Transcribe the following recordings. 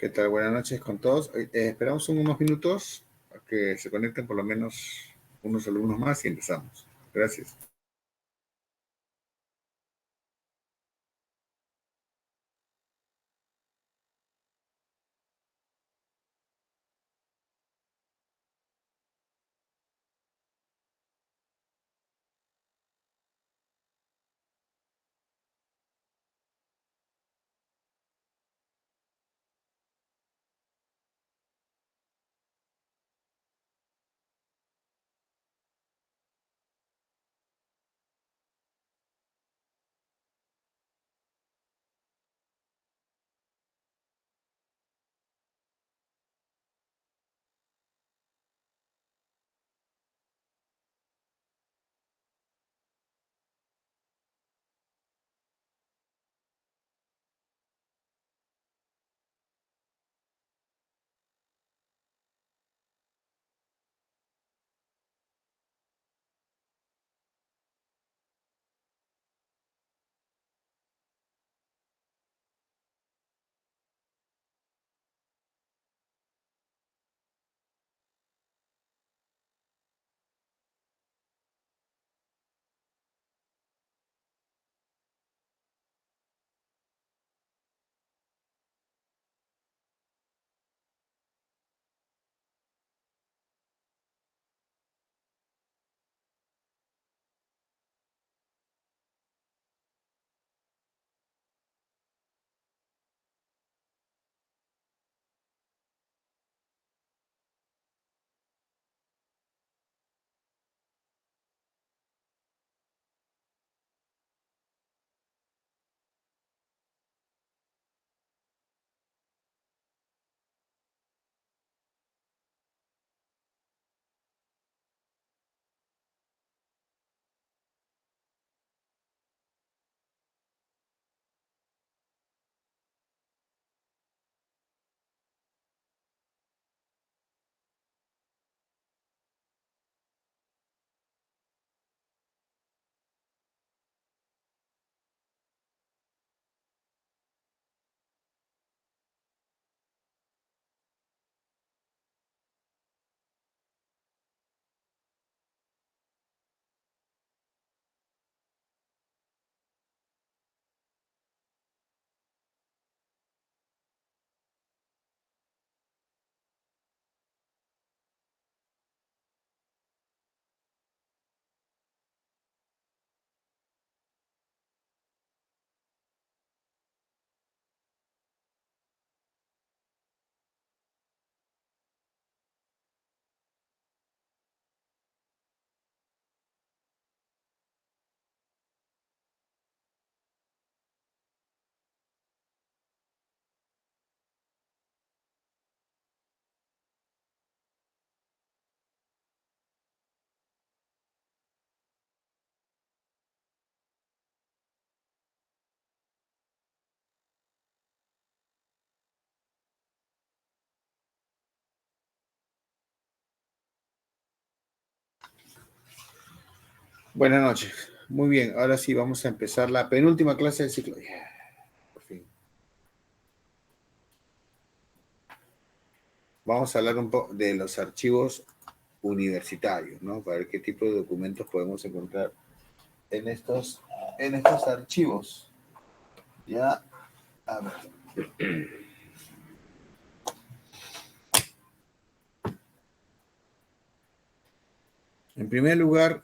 ¿Qué tal? Buenas noches con todos. Esperamos unos minutos a que se conecten por lo menos unos alumnos más y empezamos. Gracias. Buenas noches. Muy bien, ahora sí vamos a empezar la penúltima clase del ciclo. Por fin. Vamos a hablar un poco de los archivos universitarios, ¿no? Para ver qué tipo de documentos podemos encontrar en estos archivos. Ya, a ver. En primer lugar,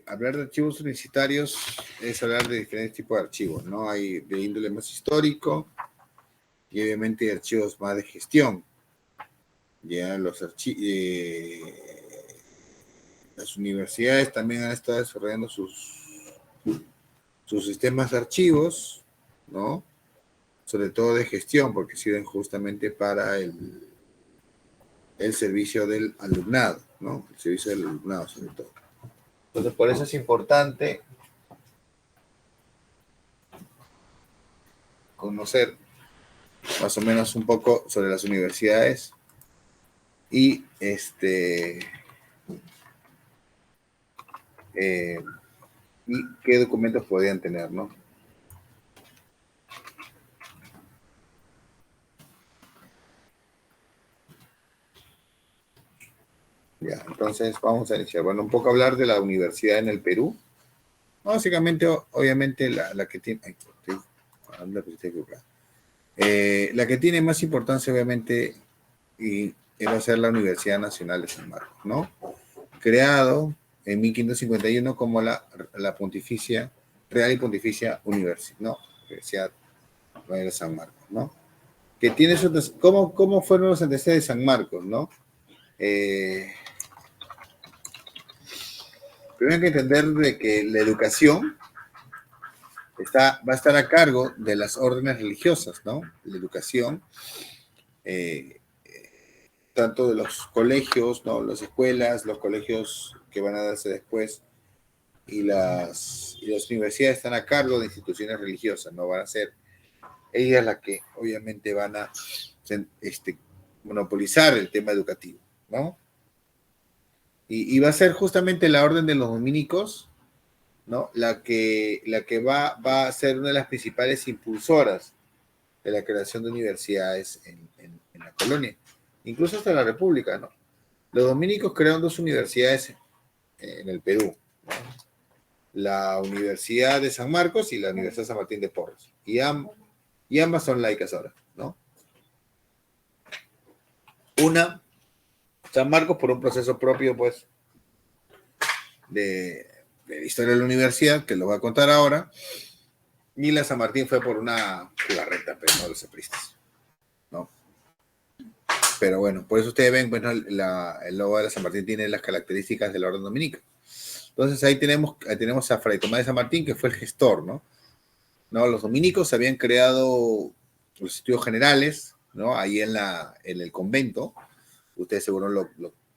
hablar de archivos universitarios es hablar de diferentes tipos de archivos, ¿no? Hay de índole más histórico y obviamente archivos más de gestión. Ya las universidades también han estado desarrollando sus sistemas de archivos, ¿no? Sobre todo de gestión, porque sirven justamente para el servicio del alumnado, ¿no? El servicio del alumnado, sobre todo. Entonces, por eso es importante conocer más o menos un poco sobre las universidades y y qué documentos podrían tener, ¿no? Ya, entonces vamos a iniciar. Bueno, un poco hablar de la universidad en el Perú. Básicamente, obviamente, la que tiene... ay, la que tiene más importancia, obviamente, y va a ser la Universidad Nacional de San Marcos, ¿no? Creado en 1551 como la Pontificia, Real y Pontificia Universidad, ¿no? Universidad de San Marcos, ¿no? Que tiene ¿cómo fueron los antecedentes de San Marcos, ¿no? Primero hay que entender de que la educación va a estar a cargo de las órdenes religiosas, ¿no? La educación, eh, tanto de los colegios, ¿no? Las escuelas, los colegios que van a darse después y las universidades están a cargo de instituciones religiosas, no van a ser ellas las que obviamente van a monopolizar el tema educativo, ¿no? Y va a ser justamente la orden de los dominicos, ¿no? La que va a ser una de las principales impulsoras de la creación de universidades en la colonia, incluso hasta la República, ¿no? Los dominicos crearon dos universidades en el Perú, ¿no? La Universidad de San Marcos y la Universidad San Martín de Porres, y ambas son laicas ahora, ¿no? Una, San Marcos por un proceso propio, pues, de la historia de la universidad, que lo voy a contar ahora, y la San Martín fue por una jugarreta, pero no los apristas, ¿no? Pero bueno, por eso ustedes ven, bueno, el logo de la San Martín tiene las características de la orden dominica. Entonces ahí tenemos a Fray Tomás de San Martín, que fue el gestor, ¿no? Los dominicos habían creado los estudios generales, ¿no? Ahí en el convento. Ustedes seguro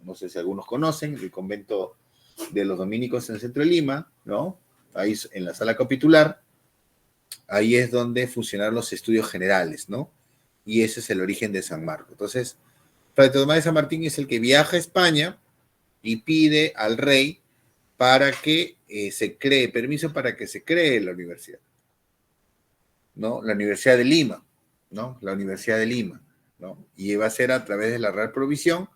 no sé si algunos conocen, el convento de los dominicos en el centro de Lima, ¿no? Ahí en la sala capitular, ahí es donde funcionaron los estudios generales, ¿no? Y ese es el origen de San Marcos. Entonces, Fray Tomás de San Martín es el que viaja a España y pide al rey para que se cree, permiso para que se cree la universidad, ¿no? La Universidad de Lima, ¿no? La Universidad de Lima, ¿no? Y va a ser a través de la Real Provisión,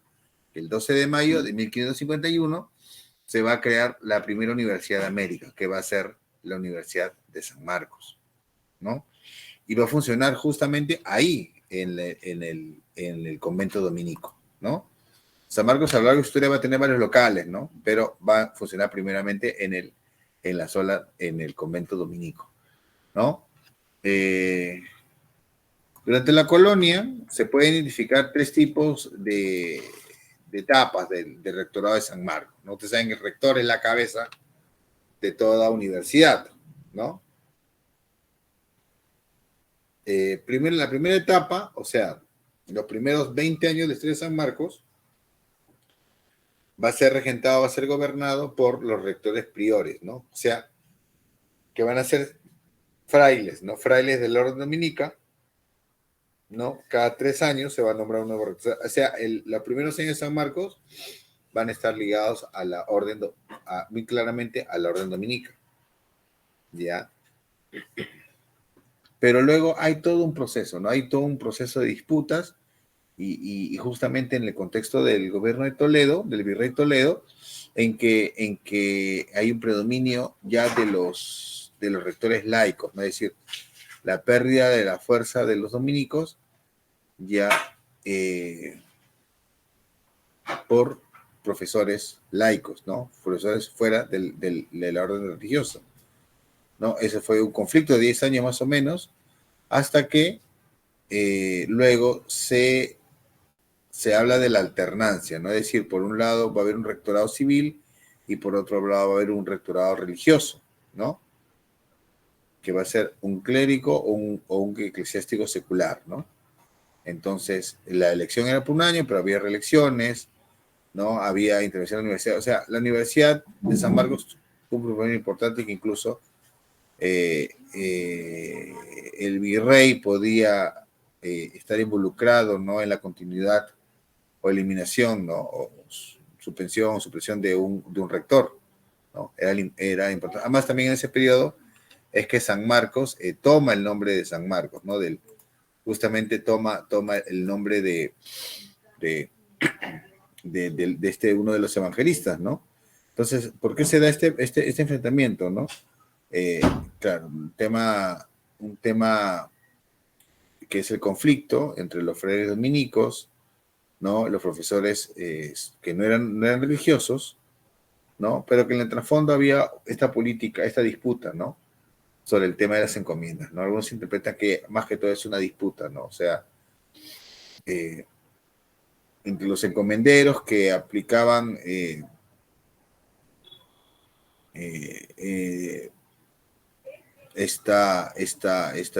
que el 12 de mayo de 1551 se va a crear la primera universidad de América, que va a ser la Universidad de San Marcos, ¿no? Y va a funcionar justamente ahí, en el convento dominico, ¿no? San Marcos a lo largo de su historia va a tener varios locales, ¿no? Pero va a funcionar primeramente en el convento dominico, ¿no? Durante la colonia se pueden identificar tres tipos de etapas del rectorado de San Marcos, ¿no? Ustedes saben que el rector es la cabeza de toda universidad, ¿no? La primera etapa, o sea, los primeros 20 años de historia de San Marcos, va a ser regentado, va a ser gobernado por los rectores priores, ¿no? O sea, que van a ser frailes, ¿no? Frailes del orden dominica, ¿no? Cada 3 años se va a nombrar un nuevo rector. O sea, los primeros años de San Marcos van a estar ligados a la orden, muy claramente a la orden dominica, ¿ya? Pero luego hay todo un proceso, ¿no? Hay todo un proceso de disputas y justamente en el contexto del gobierno de Toledo, del virrey Toledo, en que hay un predominio ya de los rectores laicos, ¿no? Es decir, la pérdida de la fuerza de los dominicos ya por profesores laicos, ¿no? Profesores fuera de la orden religiosa, ¿no? Ese fue un conflicto de 10 años más o menos, hasta que luego se habla de la alternancia, ¿no? Es decir, por un lado va a haber un rectorado civil y por otro lado va a haber un rectorado religioso, ¿no? Que va a ser un clérigo o un eclesiástico secular, ¿no? Entonces, la elección era por un año, pero había reelecciones, ¿no? Había intervención en la universidad. O sea, la Universidad de San Marcos cumple un papel importante que incluso el virrey podía estar involucrado, ¿no? En la continuidad o eliminación, ¿no? O suspensión o supresión de un rector, ¿no? Era importante. Además, también en ese periodo es que San Marcos toma el nombre de San Marcos, ¿no? Justamente toma el nombre de uno de los evangelistas, ¿no? Entonces, ¿por qué se da este enfrentamiento, ¿no? Claro, un tema que es el conflicto entre los frailes dominicos, ¿no? Los profesores que no eran religiosos, ¿no? Pero que en el trasfondo había esta política, esta disputa, ¿no? Sobre el tema de las encomiendas, ¿no? Algunos interpretan que más que todo es una disputa, ¿no? O sea, entre los encomenderos que aplicaban esta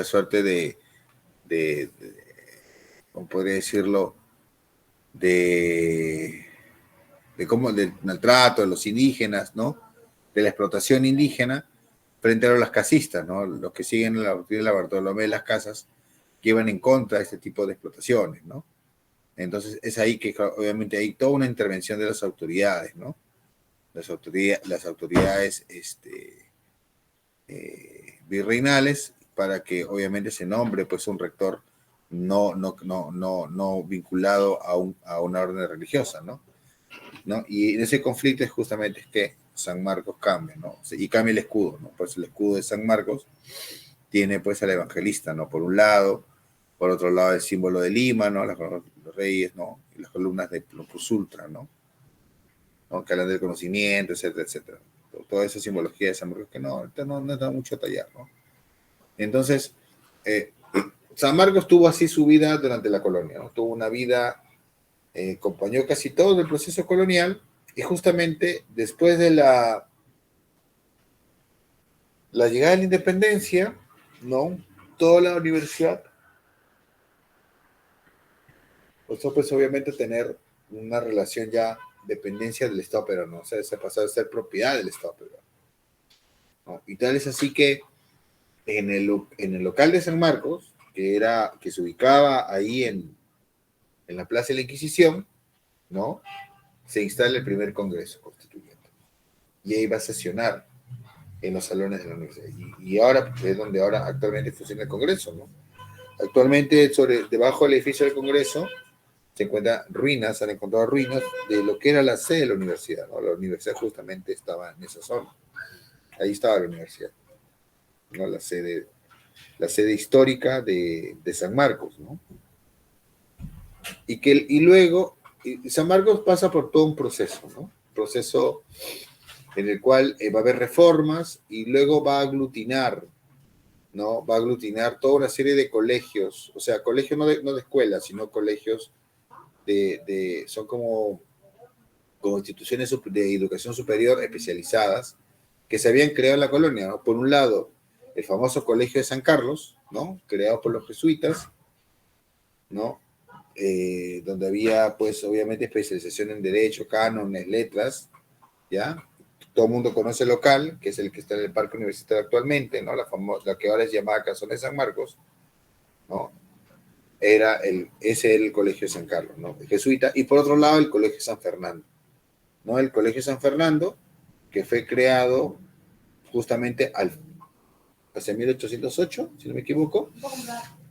suerte de, ¿cómo podría decirlo? Del maltrato de los indígenas, ¿no? De la explotación indígena frente a los casistas, ¿no? Los que siguen la doctrina de la Bartolomé de las Casas, que iban en contra de este tipo de explotaciones, ¿no? Entonces es ahí que obviamente hay toda una intervención de las autoridades, ¿no? Las autoridades virreinales para que obviamente se nombre pues un rector no vinculado a una orden religiosa, ¿no? Y en ese conflicto es justamente que San Marcos cambia, ¿no? Y cambia el escudo, ¿no? Pues el escudo de San Marcos tiene pues al evangelista, ¿no? Por un lado, por otro lado el símbolo de Lima, ¿no? Los reyes, ¿no? Y las columnas de Plus Ultra, ¿no? Que hablan del conocimiento, etcétera, etcétera. Toda esa simbología de San Marcos que no da mucho a tallar, ¿no? Entonces, San Marcos tuvo así su vida durante la colonia, ¿no? Tuvo una vida, acompañó casi todo el proceso colonial y justamente después de la llegada de la independencia, ¿no? Toda la universidad pues obviamente tener una relación ya dependencia del Estado peruano, o sea, se pasó a ser propiedad del Estado peruano, ¿no? Y tal es así que en el local de San Marcos, que se ubicaba ahí en la Plaza de la Inquisición, ¿no? Se instala el primer Congreso Constituyente. Y ahí va a sesionar en los salones de la universidad. Y ahora es donde ahora actualmente funciona el Congreso, ¿no? Actualmente debajo del edificio del Congreso se encuentran ruinas, se han encontrado ruinas de lo que era la sede de la universidad, ¿no? La universidad justamente estaba en esa zona. Ahí estaba la universidad, ¿no? La sede histórica de San Marcos, ¿no? Y luego, San Marcos pasa por todo un proceso, ¿no? Un proceso en el cual va a haber reformas y luego va a aglutinar, ¿no? Va a aglutinar toda una serie de colegios, o sea, colegios no de escuelas, sino colegios son como instituciones de educación superior especializadas que se habían creado en la colonia, ¿no? Por un lado, el famoso Colegio de San Carlos, ¿no? Creado por los jesuitas, ¿no? Donde había, pues, obviamente, especialización en Derecho, Cánones, Letras, ¿ya? Todo el mundo conoce el local, que es el que está en el Parque Universitario actualmente, ¿no? La que ahora es llamada Casona de San Marcos, ¿no? Ese era el Colegio de San Carlos, ¿no? El jesuita, y por otro lado, el Colegio de San Fernando, ¿no? El Colegio San Fernando, que fue creado justamente hacia 1808, si no me equivoco,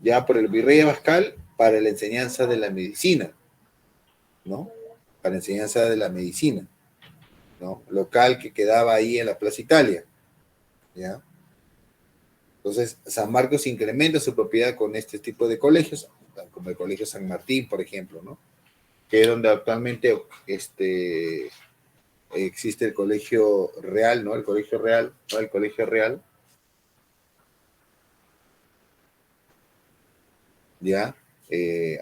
ya por el virrey Abascal para la enseñanza de la medicina, ¿no? Para enseñanza de la medicina, ¿no? Local que quedaba ahí en la Plaza Italia, ¿ya? Entonces, San Marcos incrementa su propiedad con este tipo de colegios, como el Colegio San Martín, por ejemplo, ¿no? Que es donde actualmente existe el Colegio Real, ¿no? El Colegio Real, ¿no? El Colegio Real, ¿ya?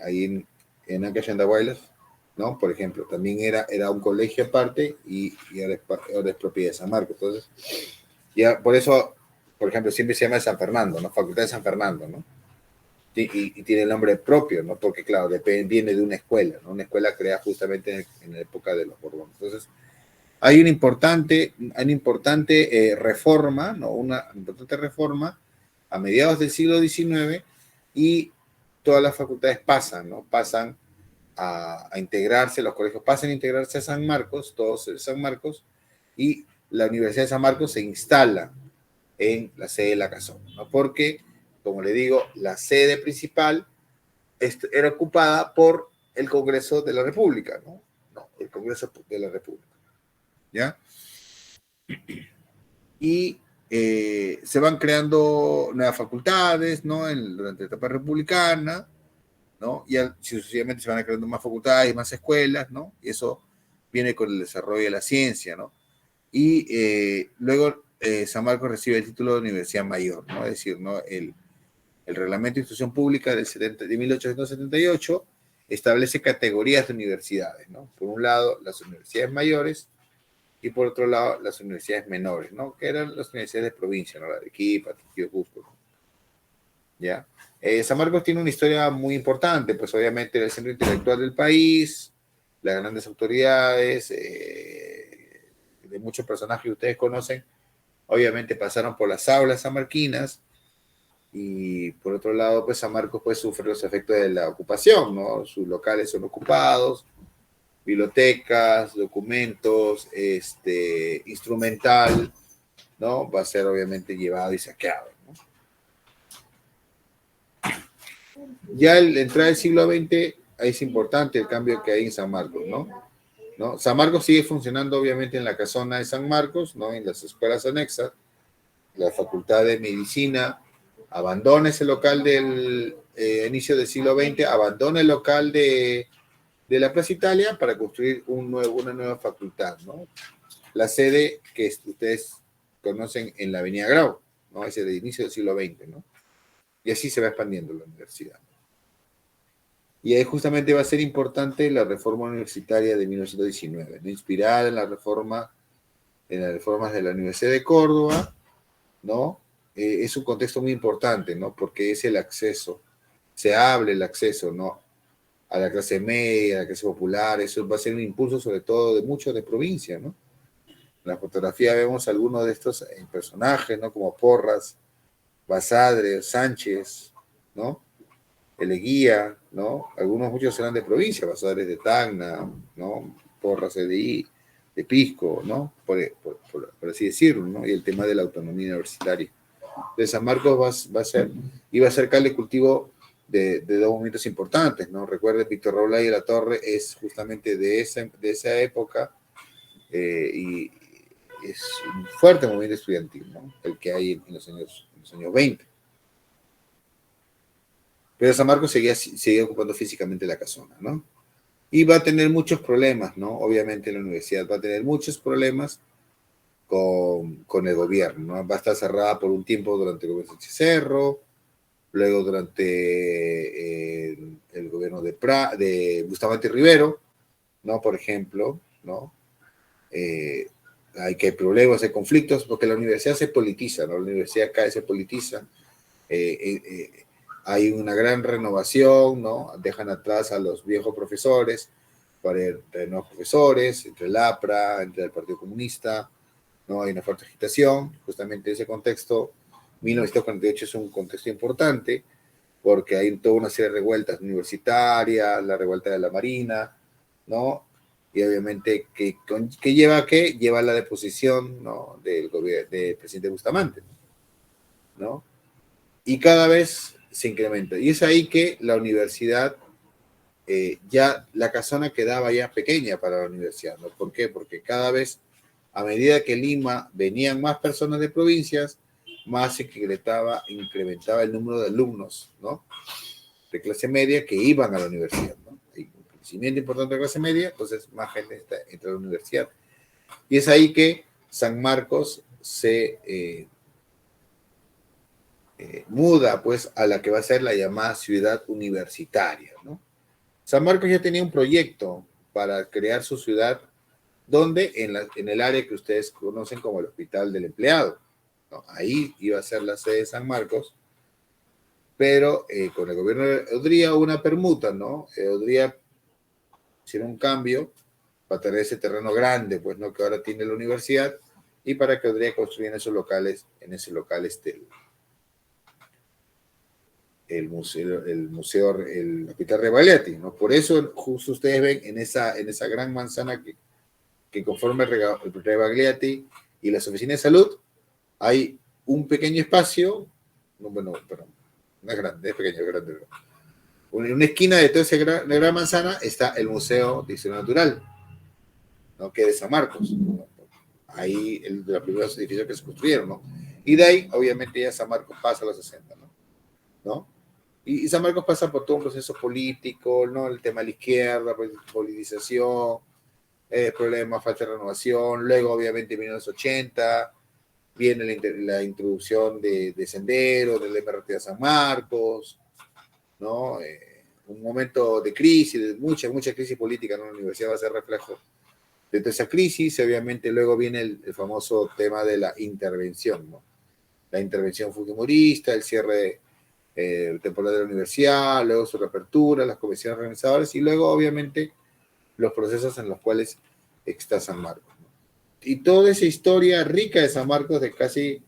Ahí en Ancash, ¿no? Por ejemplo, también era un colegio aparte y ahora es propiedad de San Marcos. Entonces, ya por eso, por ejemplo, siempre se llama San Fernando, ¿no? Facultad de San Fernando, ¿no? Y tiene el nombre propio, ¿no? Porque, claro, viene de una escuela, ¿no? Una escuela creada justamente en la época de los Borbones. Entonces, hay una importante reforma, ¿no? Una importante reforma a mediados del siglo XIX y todas las facultades pasan, ¿no? Pasan a integrarse, los colegios pasan a integrarse a San Marcos, todos en San Marcos, y la Universidad de San Marcos se instala en la sede de la Casona, ¿no? Porque, como le digo, la sede principal era ocupada por el Congreso de la República, ¿no? del Congreso de la República, ¿ya? Y se van creando nuevas facultades, ¿no? Durante la etapa republicana, ¿no? Y sucesivamente se van creando más facultades, más escuelas, ¿no? Y eso viene con el desarrollo de la ciencia, ¿no? Y luego San Marcos recibe el título de Universidad Mayor, ¿no? Es decir, ¿no? El Reglamento de Instrucción Pública de 1878 establece categorías de universidades, ¿no? Por un lado, las universidades mayores y por otro lado, las universidades menores, ¿no? Que eran las universidades de provincia, ¿no? La de Arequipa, Trujillo, Cusco, ¿no? ¿Ya? San Marcos tiene una historia muy importante, pues obviamente el centro intelectual del país, las grandes autoridades, de muchos personajes que ustedes conocen, obviamente pasaron por las aulas sanmarquinas, y por otro lado, pues San Marcos pues sufre los efectos de la ocupación, ¿no? Sus locales son ocupados, bibliotecas, documentos, instrumental, ¿no? Va a ser obviamente llevado y saqueado, ¿no? Ya al entrar el siglo XX, ahí es importante el cambio que hay en San Marcos, ¿no? San Marcos sigue funcionando obviamente en la casona de San Marcos, ¿no? En las escuelas anexas, la Facultad de Medicina abandona ese local del inicio del siglo XX, abandona el local de la Plaza Italia para construir una nueva facultad, ¿no? La sede que ustedes conocen en la Avenida Grau, ¿no? Es el inicio del siglo XX, ¿no? Y así se va expandiendo la universidad. Y ahí justamente va a ser importante la reforma universitaria de 1919, ¿no? Inspirada en las reformas de la Universidad de Córdoba, ¿no? Es un contexto muy importante, ¿no? Porque es el acceso, se abre el acceso, ¿no? A la clase media, a la clase popular, eso va a ser un impulso sobre todo de muchos de provincia, ¿no? En la fotografía vemos algunos de estos personajes, ¿no? Como Porras, Basadre, Sánchez, ¿no? Eleguía, ¿no? Muchos serán de provincia, Basadre de Tacna, ¿no? Porras de Pisco, ¿no? Por así decirlo, ¿no? Y el tema de la autonomía universitaria. De San Marcos iba a ser caldo de cultivo de dos momentos importantes, ¿no? Recuerden, Víctor Raúl y La Torre es justamente de esa época, y es un fuerte movimiento estudiantil, ¿no? El que hay en los años 20. Pero San Marcos seguía ocupando físicamente la casona, ¿no? Y va a tener muchos problemas, ¿no? Obviamente la universidad va a tener muchos problemas con el gobierno, ¿no? Va a estar cerrada por un tiempo durante el gobierno de Cerro, luego durante el gobierno de Bustamante Rivero, ¿no? Por ejemplo, ¿no? Hay problemas, hay conflictos, porque la universidad se politiza, ¿no? La universidad se politiza, hay una gran renovación, ¿no? Dejan atrás a los viejos profesores para nuevos profesores, entre el APRA, entre el Partido Comunista, ¿no? Hay una fuerte agitación, justamente ese contexto, 1948 es un contexto importante, porque hay toda una serie de revueltas universitarias, la revuelta de la Marina, ¿no? Y obviamente, lleva a la deposición, ¿no? del presidente Bustamante, ¿no? Y cada vez se incrementa. Y es ahí que la universidad, ya la casona quedaba ya pequeña para la universidad, ¿no? ¿Por qué? Porque cada vez, a medida que Lima venían más personas de provincias, más se incrementaba el número de alumnos, ¿no? De clase media que iban a la universidad, ¿no? Hay un crecimiento importante de clase media, entonces más gente entra a la universidad. Y es ahí que San Marcos se muda, pues, a la que va a ser la llamada ciudad universitaria, ¿no? San Marcos ya tenía un proyecto para crear su ciudad, donde en el área que ustedes conocen como el Hospital del Empleado, ¿no? Ahí iba a ser la sede de San Marcos, pero con el gobierno de Odría hubo una permuta, ¿no? Odría hicieron un cambio para tener ese terreno grande, pues, ¿no? Que ahora tiene la universidad, y para que Odría construyera en ese local el Hospital Rebagliati, ¿no? Por eso justo ustedes ven en esa gran manzana que conforma el Rebagliati y las oficinas de salud, hay un pequeño espacio, bueno, perdón, no es grande, es pequeño, es grande, en una esquina de toda esa gran manzana está el Museo de Historia Natural, ¿no? Que de San Marcos, ¿no? Ahí de los primeros edificios que se construyeron, ¿no? Y de ahí, obviamente, ya San Marcos pasa a los 60, ¿no? ¿No? Y San Marcos pasa por todo un proceso político, ¿no? El tema de la izquierda, politización, problemas, falta de renovación. Luego, obviamente, en 1980 viene la introducción de Sendero, del MRT de San Marcos, ¿no? Un momento de crisis, de mucha crisis política, ¿no? La universidad va a ser reflejo de toda esa crisis. Obviamente, luego viene el famoso tema de la intervención, ¿no? La intervención fujimorista, el cierre temporal de la universidad, luego su reapertura, las comisiones organizadoras y luego, obviamente, los procesos en los cuales está San Marcos, ¿no? Y toda esa historia rica de San Marcos, de casi,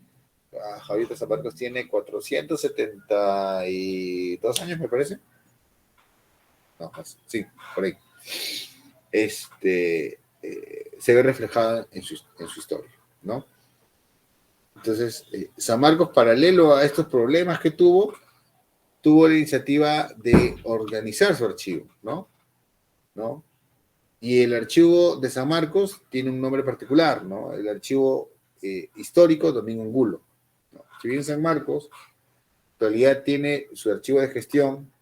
Javier San Marcos tiene 472 años, me parece. No, más, sí, por ahí. Se ve reflejada en su historia, ¿no? Entonces, San Marcos, paralelo a estos problemas que tuvo la iniciativa de organizar su archivo, ¿no? Y el archivo de San Marcos tiene un nombre particular, ¿no? El archivo histórico Domingo Angulo, ¿no? Si bien San Marcos, en realidad tiene su archivo de gestión,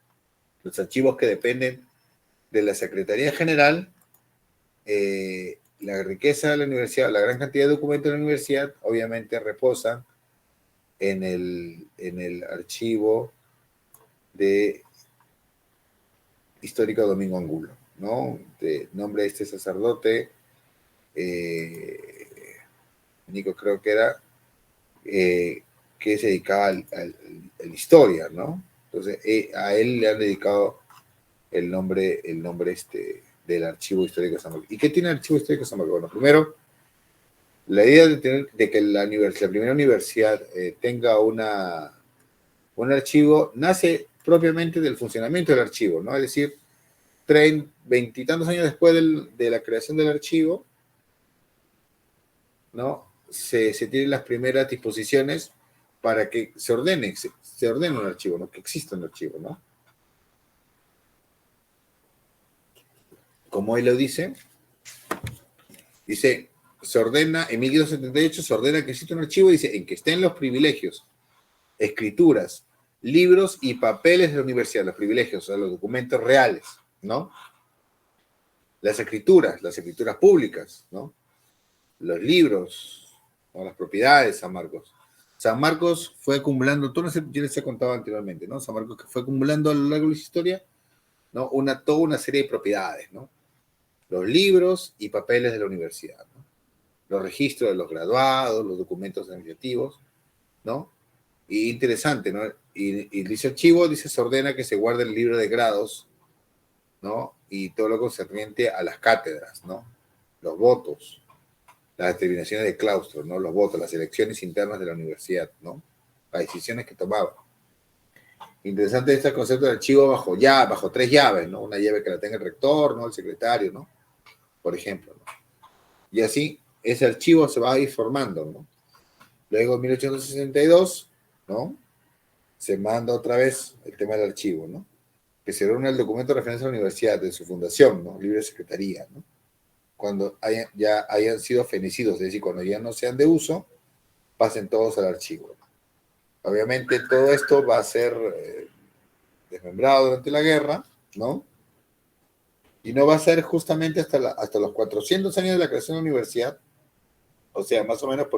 los archivos que dependen de la Secretaría General, la riqueza de la universidad, la gran cantidad de documentos de la universidad, obviamente reposan en el archivo de histórico Domingo Angulo, ¿no? De nombre de este sacerdote, Nico creo que era, que se dedicaba a la historia, ¿no? Entonces, a él le han dedicado el nombre del Archivo Histórico de San Marcos. ¿Y qué tiene el Archivo Histórico de San Marcos? Bueno, primero, la idea de que la primera universidad tenga un archivo nace propiamente del funcionamiento del archivo, ¿no? Es decir, 20 y tantos años después de la creación del archivo, ¿no? Se tienen las primeras disposiciones para que se ordene un archivo, ¿no? Que exista un archivo, ¿no? Como él lo dice, se ordena, en 1278 se ordena que exista un archivo, dice, en que estén los privilegios, escrituras, libros y papeles de la universidad, los privilegios, o sea, los documentos reales, ¿no? Las escrituras públicas, ¿no? Los libros, ¿no? Las propiedades de San Marcos. San Marcos fue acumulando, yo les he contado anteriormente, ¿no? San Marcos fue acumulando a lo largo de la historia, ¿no? Toda una serie de propiedades, ¿no? Los libros y papeles de la universidad, ¿no? Los registros de los graduados, los documentos administrativos, ¿no? Y interesante, ¿no? Y dice archivo, se ordena que se guarde el libro de grados, ¿no? Y todo lo concerniente a las cátedras, ¿no? Los votos, las determinaciones de claustro, ¿no? Los votos, las elecciones internas de la universidad, ¿no? Las decisiones que tomaba. Interesante este concepto de archivo bajo 3 llaves, ¿no? Una llave que la tenga el rector, ¿no? El secretario, ¿no? Por ejemplo, ¿no? Y así ese archivo se va a ir formando, ¿no? Luego en 1862, ¿no? Se manda otra vez el tema del archivo, ¿no? Que se reúne el documento de referencia a la universidad de su fundación, ¿no? Libre secretaría, ¿no? Cuando ya hayan sido fenecidos, es decir, cuando ya no sean de uso, pasen todos al archivo. Obviamente todo esto va a ser desmembrado durante la guerra, ¿no? Y no va a ser justamente hasta los 400 años de la creación de la universidad, o sea, más o menos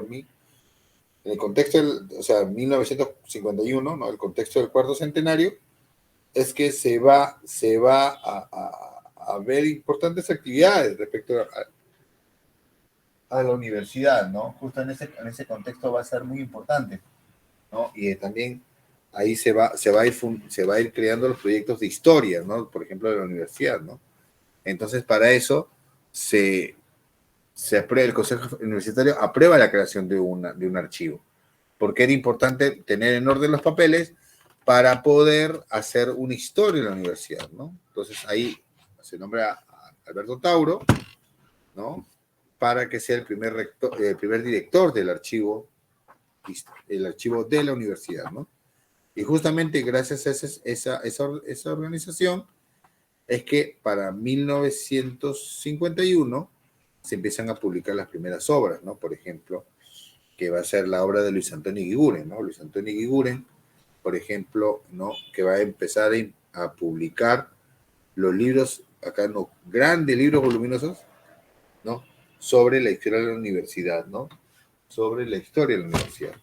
en el contexto o sea, 1951, ¿no? El contexto del cuarto centenario, es que se va a ver importantes actividades respecto a la universidad, ¿no? Justo en ese contexto va a ser muy importante, ¿no? Y también ahí se va a ir creando los proyectos de historia, ¿no? Por ejemplo, de la universidad, ¿no? Entonces, para eso el Consejo Universitario aprueba la creación de un archivo, porque era importante tener en orden los papeles para poder hacer una historia en la universidad, ¿no? Entonces ahí se nombra a Alberto Tauro, ¿no? Para que sea el primer director del archivo, de la universidad, ¿no? Y justamente gracias a esa organización es que para 1951 se empiezan a publicar las primeras obras, ¿no? Por ejemplo, que va a ser la obra de Luis Antonio Eguiguren, ¿no? Luis Antonio Eguiguren, por ejemplo, ¿no? Que va a empezar a publicar los libros, acá no, grandes libros voluminosos, ¿no? Sobre la historia de la universidad, ¿no? Sobre la historia de la universidad.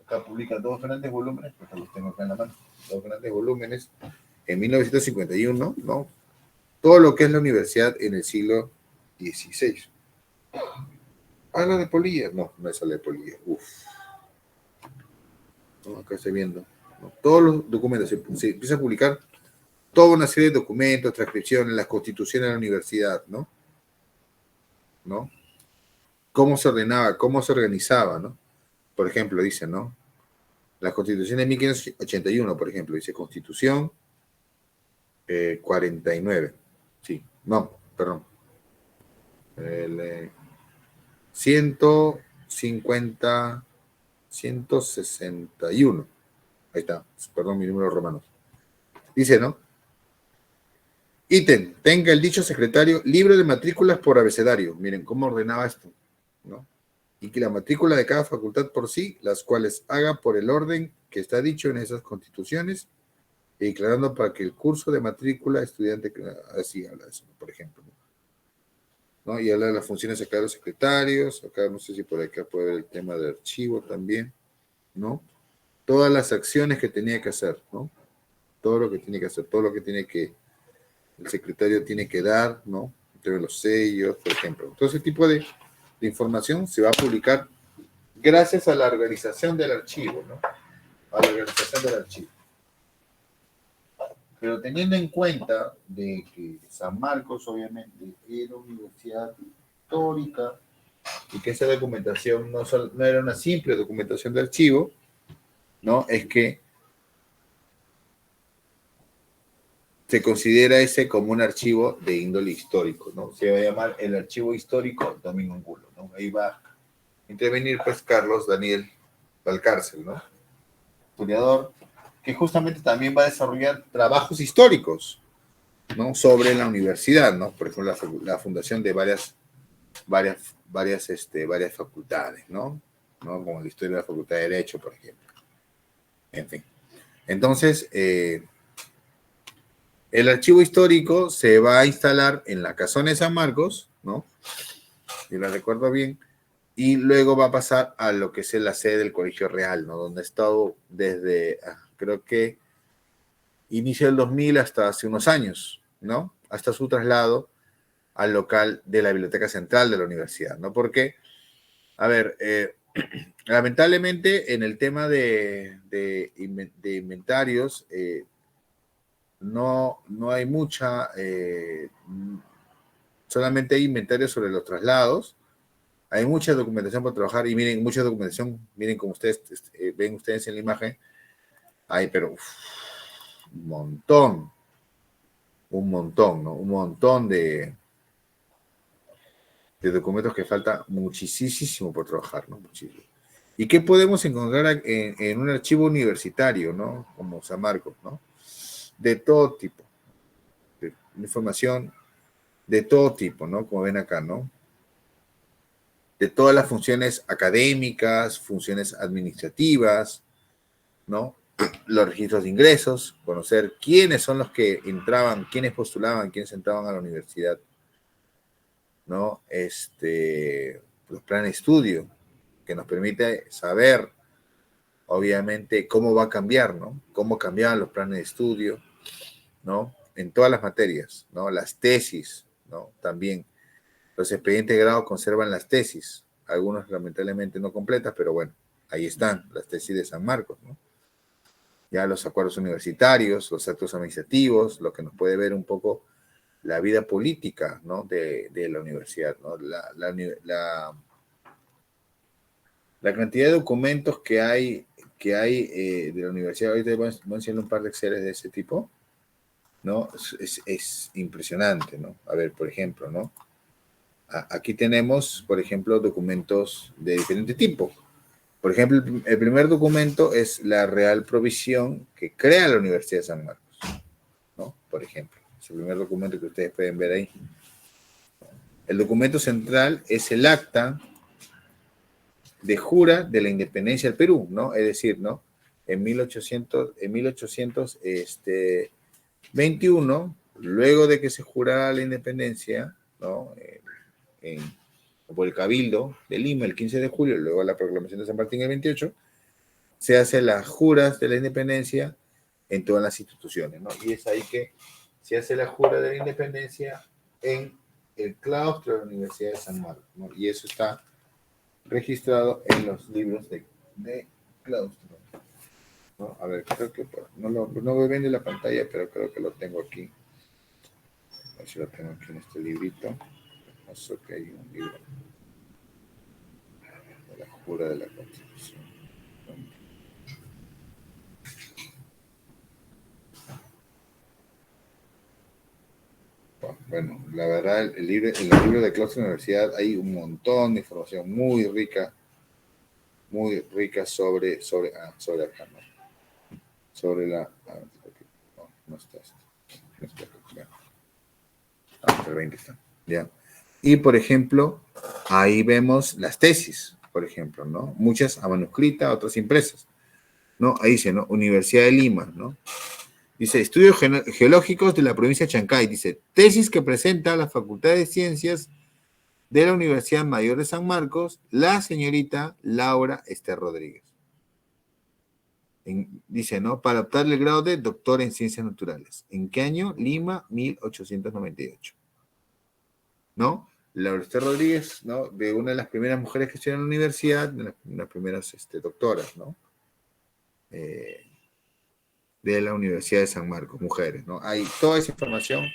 Acá publican dos grandes volúmenes, porque los tengo acá en la mano, dos grandes volúmenes, en 1951, ¿no? Todo lo que es la universidad en el siglo XVI. Ah, la de Polilla. No, no es la de Polilla. Uf. No, acá estoy viendo. No, todos los documentos. Se empieza a publicar toda una serie de documentos, transcripciones, las constituciones de la universidad, ¿no? ¿No? Cómo se ordenaba, cómo se organizaba, ¿no? Por ejemplo, dice, ¿no? La Constitución de 1581, por ejemplo, dice Constitución 49. Sí, no, perdón. El, 150, 161. Ahí está, perdón, mi número romano. Dice, ¿no? Ítem, tenga el dicho secretario libro de matrículas por abecedario. Miren cómo ordenaba esto, ¿no? Y que la matrícula de cada facultad por sí, las cuales haga por el orden que está dicho en esas constituciones, y declarando para que el curso de matrícula estudiante, así habla eso, por ejemplo, ¿no? Y habla de las funciones acá de los secretarios, acá no sé si por acá puede ver el tema del archivo también, ¿no? Todas las acciones que tenía que hacer, ¿no? Todo lo que tiene que hacer, todo lo que tiene que, el secretario tiene que dar, ¿no? Entre los sellos, por ejemplo. Todo ese tipo de información se va a publicar gracias a la organización del archivo, ¿no? A la organización del archivo. Pero teniendo en cuenta de que San Marcos, obviamente, era una universidad histórica y que esa documentación no era una simple documentación de archivo, ¿no? Es que se considera ese como un archivo de índole histórico, ¿no? Se va a llamar el archivo histórico Domingo Angulo, ¿no? Ahí va a intervenir, pues, Carlos Daniel Valcárcel, ¿no? Historiador, que justamente también va a desarrollar trabajos históricos, ¿no? Sobre la universidad, ¿no? Por ejemplo, la fundación de varias facultades, ¿no? Como la historia de la Facultad de Derecho, por ejemplo. En fin. Entonces, el archivo histórico se va a instalar en la Casona de San Marcos, ¿no? Si la recuerdo bien, y luego va a pasar a lo que es la sede del Colegio Real, ¿no? Donde ha estado desde, creo que, inicio del 2000 hasta hace unos años, ¿no? Hasta su traslado al local de la Biblioteca Central de la Universidad, ¿no? Porque, a ver, lamentablemente en el tema de inventarios, no hay mucha, solamente hay inventarios sobre los traslados, hay mucha documentación para trabajar y miren, mucha documentación, miren como ustedes ven ustedes en la imagen, hay pero un montón, ¿no? Un montón de documentos que falta muchísimo por trabajar, ¿no? Muchísimo. ¿Y qué podemos encontrar en un archivo universitario, ¿no? Como San Marcos, ¿no? De todo tipo, de información de todo tipo, ¿no? Como ven acá, ¿no? De todas las funciones académicas, funciones administrativas, ¿no? Los registros de ingresos, conocer quiénes son los que entraban, quiénes postulaban, quiénes entraban a la universidad, ¿no? Los planes de estudio, que nos permite saber, obviamente, cómo va a cambiar, ¿no? Cómo cambiaban los planes de estudio, ¿no? En todas las materias, ¿no? Las tesis, ¿no? También. Los expedientes de grado conservan las tesis, algunos lamentablemente no completas, pero bueno, ahí están las tesis de San Marcos, ¿no? Ya los acuerdos universitarios, los actos administrativos, lo que nos puede ver un poco la vida política, ¿no? de la universidad, ¿no? La cantidad de documentos que hay de la universidad, ahorita voy a enseñar un par de Exceles de ese tipo, ¿no? Es impresionante, ¿no? A ver, por ejemplo, ¿no? Aquí tenemos, por ejemplo, documentos de diferente tipo. Por ejemplo, el primer documento es la Real Provisión que crea la Universidad de San Marcos, ¿no? Por ejemplo, es el primer documento que ustedes pueden ver ahí. El documento central es el acta de jura de la independencia del Perú, ¿no? Es decir, ¿no? En 1821, luego de que se jurara la independencia, ¿no? Por el Cabildo de Lima el 15 de julio, luego la proclamación de San Martín el 28, se hacen las juras de la independencia en todas las instituciones, ¿no? Y es ahí que se hace la jura de la independencia en el claustro de la Universidad de San Marcos, ¿no? Y eso está registrado en los libros de claustro, ¿no? A ver, creo que no voy viendo la pantalla, pero creo que lo tengo aquí. A ver si lo tengo aquí en este librito. No sé que hay un libro de la jura de la Constitución. Bueno, la verdad, en los libros de claustro de la universidad hay un montón de información muy rica sobre acá, ¿no? Sobre la... no está esto. No está, bueno. El 20 está, ¿ya? Y, por ejemplo, ahí vemos las tesis, por ejemplo, ¿no? Muchas a manuscrita, otras impresas, ¿no? Ahí dice, ¿no? Universidad de Lima, ¿no? Dice, estudios geológicos de la provincia de Chancay. Dice, tesis que presenta la Facultad de Ciencias de la Universidad Mayor de San Marcos, la señorita Laura Esther Rodríguez. Dice, ¿no? Para optar el grado de doctor en Ciencias Naturales. ¿En qué año? Lima, 1898. ¿No? Laura Esther Rodríguez, ¿no? De una de las primeras mujeres que estudian en la universidad, de las primeras doctoras, ¿no? De la Universidad de San Marcos, mujeres, ¿no? Hay toda esa información,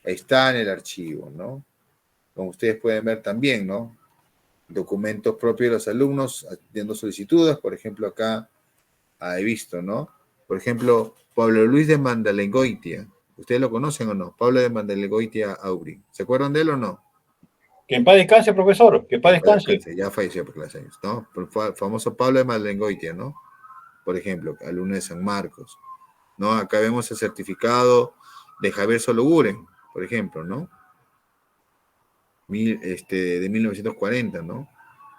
está en el archivo, ¿no? Como ustedes pueden ver también, ¿no? Documentos propios de los alumnos haciendo solicitudes, por ejemplo, acá he visto, ¿no? Por ejemplo, Pablo Luis de Mandalengoitia. ¿Ustedes lo conocen o no? Pablo de Mandalengoitia Aubry. ¿Se acuerdan de él o no? Que en paz descanse, profesor, que en paz descanse. Ya falleció por los años, ¿no? El famoso Pablo de Mandalengoitia, ¿no? Por ejemplo, alumno de San Marcos, ¿no? Acá vemos el certificado de Javier Sologuren, por ejemplo, ¿no? De 1940, ¿no?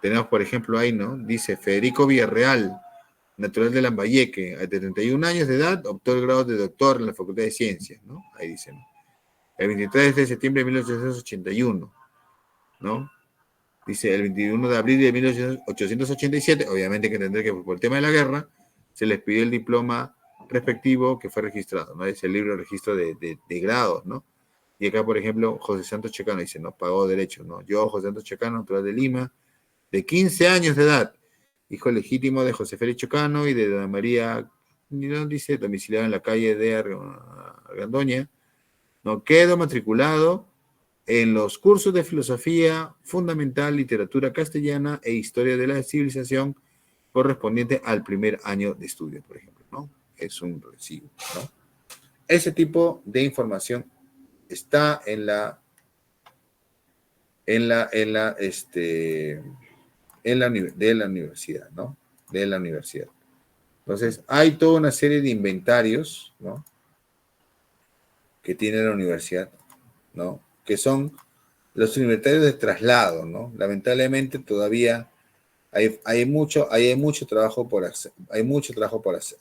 Tenemos, por ejemplo, ahí, ¿no? Dice Federico Villarreal, natural de Lambayeque, a 71 años de edad, obtuvo el grado de doctor en la Facultad de Ciencias, ¿no? Ahí dicen. El 23 de septiembre de 1881, ¿no? Dice, el 21 de abril de 1887, obviamente que tendré que, por el tema de la guerra, se les pidió el diploma respectivo que fue registrado, ¿no? Es el libro de registro de grados, ¿no? Y acá, por ejemplo, José Santos Checano dice, ¿no? Pagó derechos, ¿no? Yo, José Santos Checano, natural de Lima, de 15 años de edad, hijo legítimo de José Félix Checano y de Doña María, ¿no? Dice, domiciliado en la calle de Argandoña, ¿no? Quedó matriculado en los cursos de filosofía fundamental, literatura castellana e historia de la civilización correspondiente al primer año de estudio, por ejemplo, ¿no? Es un recibo, ¿no? Ese tipo de información está en la universidad, ¿no? De la universidad. Entonces, hay toda una serie de inventarios, ¿no? Que tiene la universidad, ¿no? Que son los inventarios de traslado, ¿no? Lamentablemente todavía hay mucho trabajo por hacer, ahí hay mucho trabajo por hacer,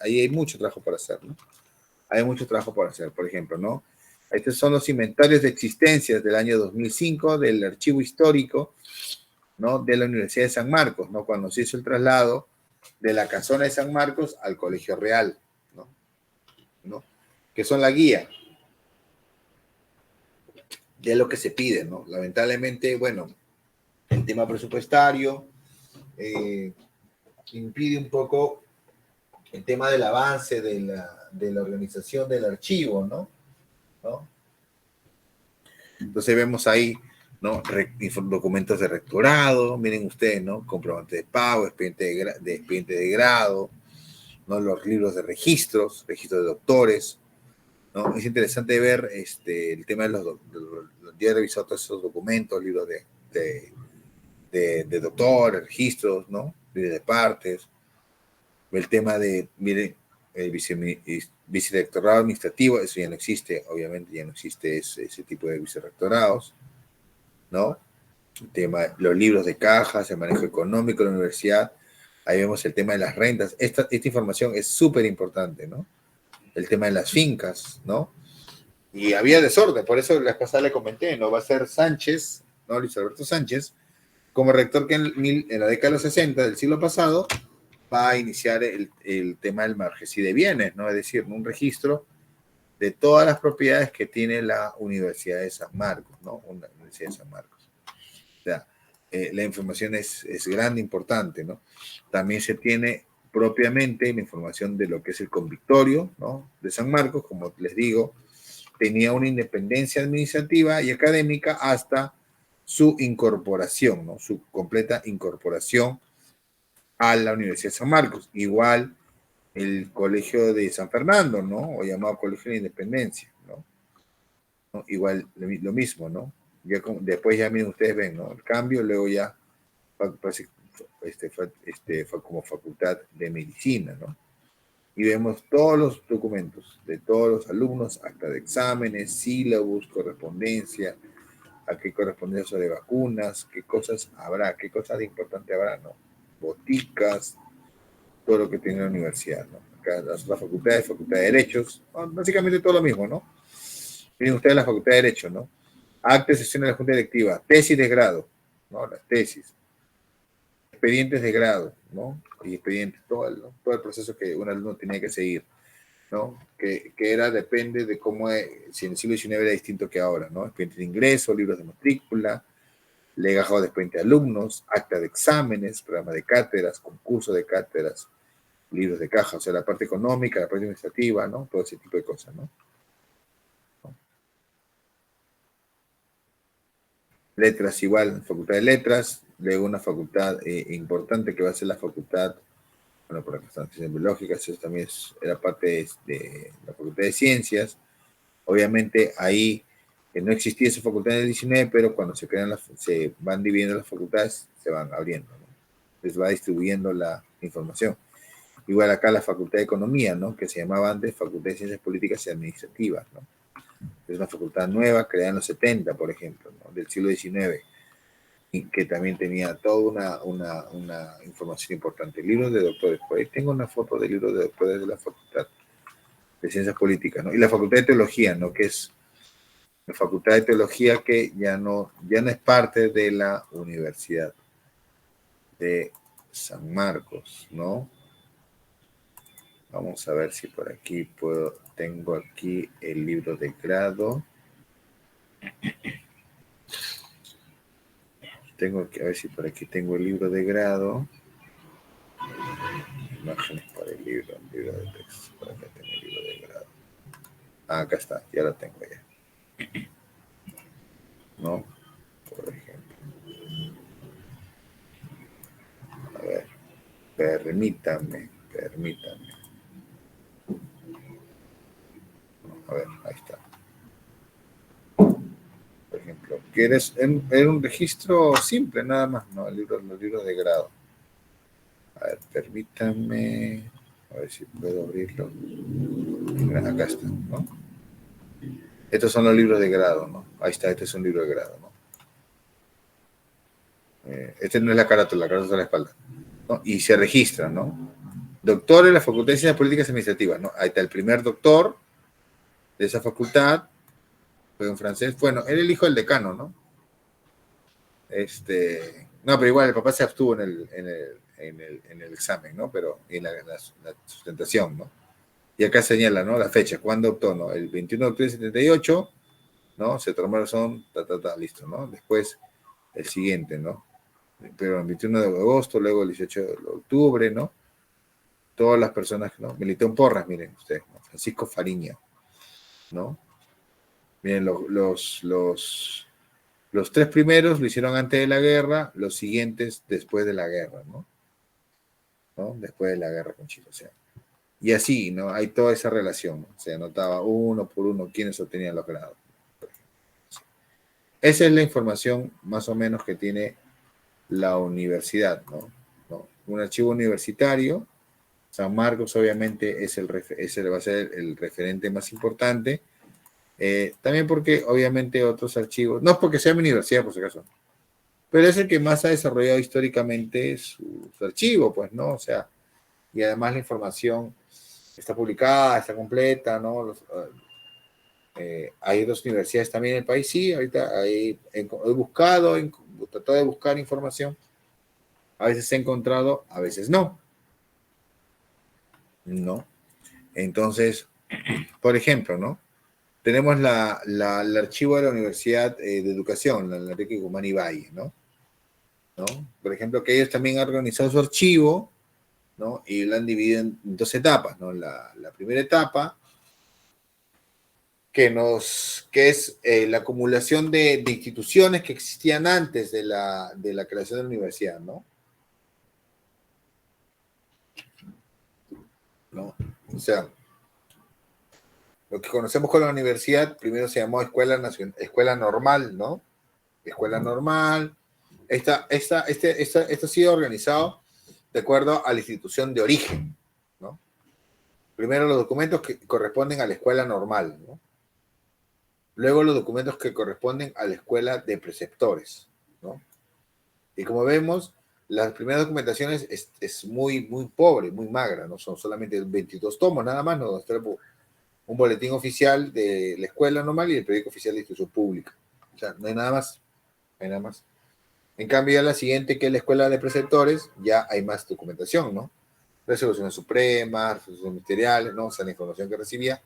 ¿no? Hay mucho trabajo por hacer, por ejemplo, ¿no? Estos son los inventarios de existencias del año 2005 del archivo histórico, ¿no? De la Universidad de San Marcos, ¿no? Cuando se hizo el traslado de la casona de San Marcos al Colegio Real, ¿no? Que son la guía de lo que se pide, ¿no? Lamentablemente, bueno, el tema presupuestario impide un poco el tema del avance de la organización del archivo, ¿no? Entonces vemos ahí, ¿no? Documentos de rectorado, miren ustedes, ¿no? Comprobante de pago, expediente de grado, ¿no? Los libros de registros de doctores, ¿no? Es interesante ver el tema de los ya he revisado todos esos documentos, libros de doctores, registros, ¿no? De partes, el tema de, miren, el vicerrectorado administrativo, eso ya no existe, obviamente ya no existe ese tipo de vicerrectorados, ¿no? El tema, los libros de cajas, el manejo económico de la universidad. Ahí vemos el tema de las rentas. Esta información es súper importante, ¿no? El tema de las fincas, ¿no? Y había desorden, por eso la vez pasada le comenté, ¿no? Va a ser Sánchez, ¿no? Luis Alberto Sánchez, como rector que en la década de los 60 del siglo pasado va a iniciar el tema del margesí de bienes, ¿no? Es decir, un registro de todas las propiedades que tiene la Universidad de San Marcos, ¿no? Una Universidad de San Marcos. O sea, la información es grande, importante, ¿no? También se tiene propiamente la información de lo que es el convictorio, ¿no? De San Marcos, como les digo, tenía una independencia administrativa y académica hasta su incorporación, ¿no? Su completa incorporación a la Universidad de San Marcos. Igual el Colegio de San Fernando, ¿no? O llamado Colegio de la Independencia, ¿no? ¿No? Igual lo mismo, ¿no? Ya después ya miren, ustedes ven, ¿no? El cambio, luego ya fue como facultad de medicina, ¿no? Y vemos todos los documentos de todos los alumnos, acta de exámenes, sílabus, correspondencia, a qué correspondencia sobre vacunas, qué cosas habrá, qué cosas de importante habrá, ¿no? Boticas, todo lo que tiene la universidad, ¿no? Acá las facultades, facultad de Derechos, básicamente todo lo mismo, ¿no? Miren ustedes la facultad de Derecho, ¿no? Acta de sesión de la Junta Directiva, tesis de grado, ¿no? Las tesis, expedientes de grado, ¿no? Y expedientes, todo el proceso que un alumno tenía que seguir, ¿no? Que era, depende de cómo, si en el siglo XIX era distinto que ahora, ¿no? Expedientes de ingreso, libros de matrícula, legajado de expediente de alumnos, acta de exámenes, programa de cátedras, concurso de cátedras, libros de caja, o sea, la parte económica, la parte administrativa, ¿no? Todo ese tipo de cosas, ¿no? Letras igual, facultad de letras, luego una facultad importante que va a ser la facultad, bueno, por las ciencias biológicas, eso también era parte de la facultad de ciencias. Obviamente ahí no existía esa facultad en el 19, pero cuando se van dividiendo las facultades, se van abriendo, ¿no? Les va distribuyendo la información. Igual acá la facultad de economía, ¿no? Que se llamaba antes Facultad de Ciencias Políticas y Administrativas, ¿no? Es una facultad nueva, creada en los 70, por ejemplo, ¿no? Del siglo XIX, y que también tenía toda una información importante. Libros de doctores, por ahí tengo una foto de libros de doctores de la Facultad de Ciencias Políticas, ¿no? Y la Facultad de Teología, ¿no? Que es la Facultad de Teología que ya no es parte de la Universidad de San Marcos, ¿no? Vamos a ver si por aquí tengo aquí el libro de grado. Tengo que, a ver si por aquí tengo el libro de grado. Imágenes para el libro de texto. Por acá tengo el libro de grado. Ah, acá está, ya lo tengo ya. ¿No? Por ejemplo. A ver, permítame. A ver, ahí está. Por ejemplo, que era un registro simple nada más, ¿no? Los libros de grado. A ver, permítame. A ver si puedo abrirlo. Mira, acá está, ¿no? Estos son los libros de grado, ¿no? Ahí está, este es un libro de grado, ¿no? Este no es la carátula es la espalda, ¿no? Y se registra, ¿no? Doctor en la Facultad de Ciencias Políticas y Administrativas, ¿no? Ahí está el primer doctor de esa facultad, fue un francés, bueno, era el hijo del decano, ¿no? No, pero igual el papá se abstuvo en el examen, ¿no? Pero en la sustentación, ¿no? Y acá señala, ¿no? La fecha, ¿cuándo optó, no? El 21 de octubre de 78, ¿no? Se tomaron, listo, ¿no? Después, el siguiente, ¿no? Pero el 21 de agosto, luego el 18 de octubre, ¿no? Todas las personas, ¿no? Militó en Porras, miren ustedes, ¿no? Francisco Fariña, ¿no? Miren, los tres primeros lo hicieron antes de la guerra, los siguientes después de la guerra, ¿no? Después de la guerra con Chile, o sea. Y así, ¿no? Hay toda esa relación, ¿no? Se anotaba uno por uno quiénes obtenían los grados. Esa es la información más o menos que tiene la universidad, ¿no? Un archivo universitario. San Marcos obviamente va a ser el referente más importante. También porque obviamente otros archivos, no es porque sea mi universidad por si acaso, pero es el que más ha desarrollado históricamente su archivo, pues, ¿no? O sea, y además la información está publicada, está completa, ¿no? Hay otras universidades también en el país, sí, ahorita he buscado, tratado de buscar información, a veces he encontrado, a veces no, ¿no? Entonces, por ejemplo, ¿no? Tenemos el archivo de la Universidad de Educación, la Enrique Guzmán y Valle, ¿no? ¿No? Por ejemplo, que ellos también han organizado su archivo, ¿no? Y lo han dividido en dos etapas, ¿no? La primera etapa, que es la acumulación de instituciones que existían antes de la creación de la universidad, ¿no? ¿No? O sea, lo que conocemos con la universidad, primero se llamó Escuela Normal, ¿no? Escuela Normal. Esto ha sido organizado de acuerdo a la institución de origen, ¿no? Primero los documentos que corresponden a la escuela normal, ¿no? Luego los documentos que corresponden a la escuela de preceptores, ¿no? Y como vemos, las primeras documentaciones es muy, muy pobre, muy magra, ¿no? Son solamente 22 tomos, nada más, ¿no? Un boletín oficial de la escuela normal y el periódico oficial de instrucción pública. O sea, no hay nada más, no hay nada más. En cambio, ya la siguiente, que es la escuela de preceptores, ya hay más documentación, ¿no? Resoluciones supremas, resoluciones ministeriales, ¿no? O sea, la información que recibía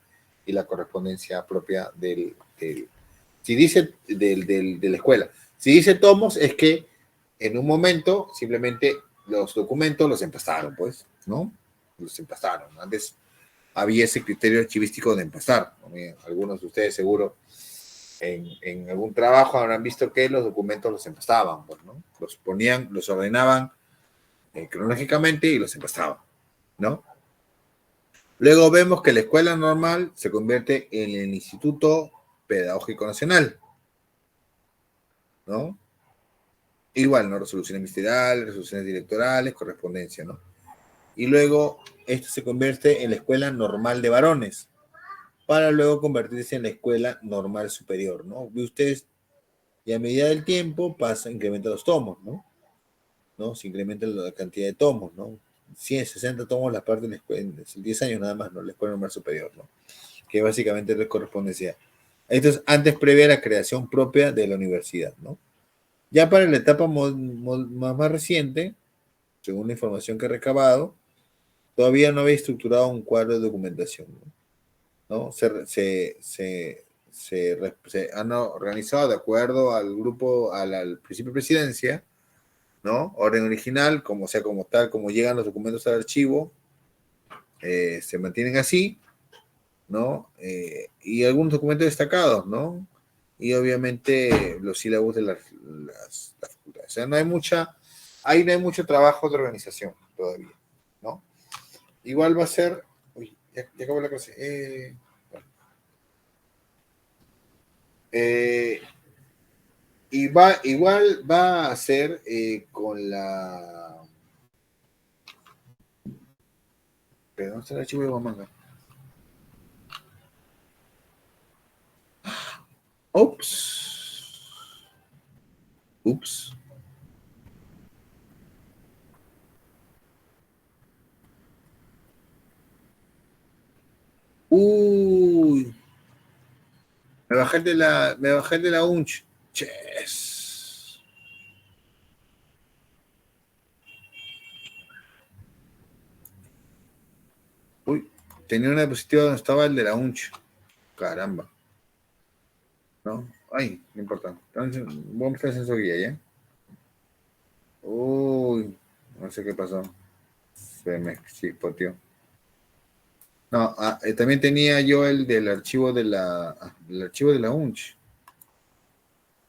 y la correspondencia propia si dice de la escuela. Si dice tomos, es que en un momento simplemente los documentos los empastaron, pues, ¿no? Los empastaron. Antes había ese criterio archivístico de empastar, ¿no? Algunos de ustedes seguro en algún trabajo habrán visto que los documentos los empastaban, pues, ¿no? Los ponían, los ordenaban cronológicamente y los empastaban, ¿no? Luego vemos que la escuela normal se convierte en el Instituto Pedagógico Nacional, ¿no? Igual, ¿no? Resoluciones ministeriales, resoluciones directorales, correspondencia, ¿no? Y luego esto se convierte en la Escuela Normal de Varones, para luego convertirse en la Escuela Normal Superior, ¿no? Ve ustedes, y a medida del tiempo incrementa los tomos, ¿no? ¿No? Se incrementa la cantidad de tomos, ¿no? 160 tomos la parte de la escuela, en 10 años nada más, ¿no? La Escuela Normal Superior, ¿no? Que básicamente les correspondencia. Esto es antes previa a la creación propia de la universidad, ¿no? Ya para la etapa más reciente, según la información que he recabado, todavía no había estructurado un cuadro de documentación, ¿no? Se han organizado de acuerdo al grupo, al principio de presidencia, ¿no? Orden original, como sea, como tal, como llegan los documentos al archivo, se mantienen así, ¿no? Y algunos documentos destacados, ¿no? Y obviamente los sílabos de las facultades. O sea, ahí no hay mucho trabajo de organización todavía, ¿no? Igual va a ser, uy, ya acabó la clase. Bueno. Igual va a ser con la... ¿Pero dónde está el archivo de Guamanga? Ups. Ups. Uy. Me bajé de la UNCH. Ches. Uy, tenía una diapositiva donde estaba el de la UNCH. Caramba. ¿No? Ay, no importa. Entonces, voy a mostrar esa guía, ¿ya? Uy, no sé qué pasó. Se me chispoteó. No, también tenía yo el del archivo el archivo de la UNCH.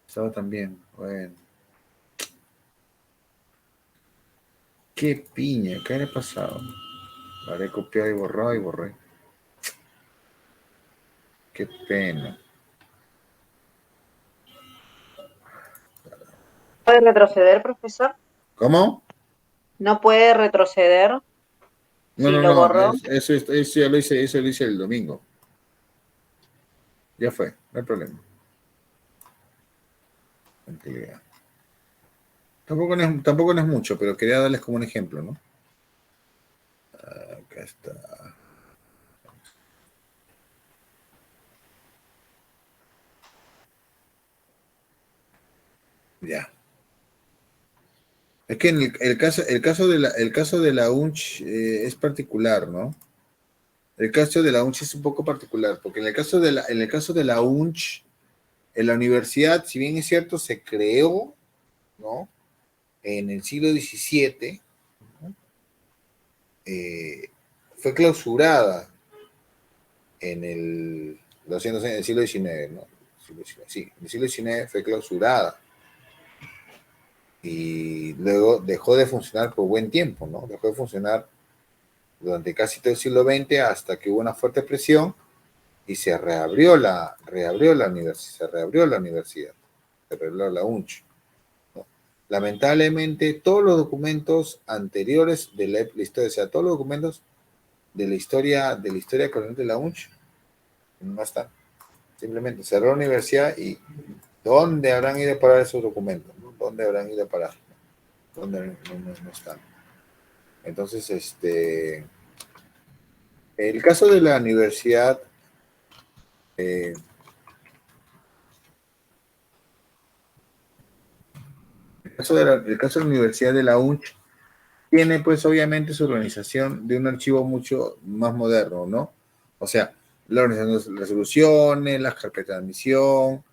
Estaba también. Bueno. Qué piña, ¿qué le ha pasado? Lo haré copiado y borrado y borré. Qué pena. ¿Puede retroceder, profesor? ¿Cómo? No puede retroceder No, si no, lo no. borró. Eso ya lo hice, eso lo hice el domingo. Ya fue, no hay problema. Tranquilidad. Tampoco no es mucho, pero quería darles como un ejemplo, ¿no? Acá está. Ya. Es que en el caso de la UNCH es particular, ¿no? El caso de la UNCH es un poco particular, porque en el caso de la UNCH, en la universidad, si bien es cierto, se creó, ¿no? En el siglo XVII, ¿no? Fue clausurada en el siglo XIX, ¿no? Sí, en el siglo XIX fue clausurada y luego dejó de funcionar por buen tiempo, ¿no? Dejó de funcionar durante casi todo el siglo XX hasta que hubo una fuerte presión y se reabrió la universidad, se reabrió la UNCH, ¿no? Lamentablemente, todos los documentos anteriores de la historia, o sea, todos los documentos de la historia colonial de la UNCH no están. Simplemente cerró la universidad y ¿dónde habrán ido a parar esos documentos? ¿No? ¿Dónde habrán ido a parar? ¿Dónde no están? Entonces, el caso de la universidad, eh, el caso de la Universidad de la UNCH tiene pues obviamente su organización de un archivo mucho más moderno, ¿no? O sea, la organización de las resoluciones, las carpetas de admisión,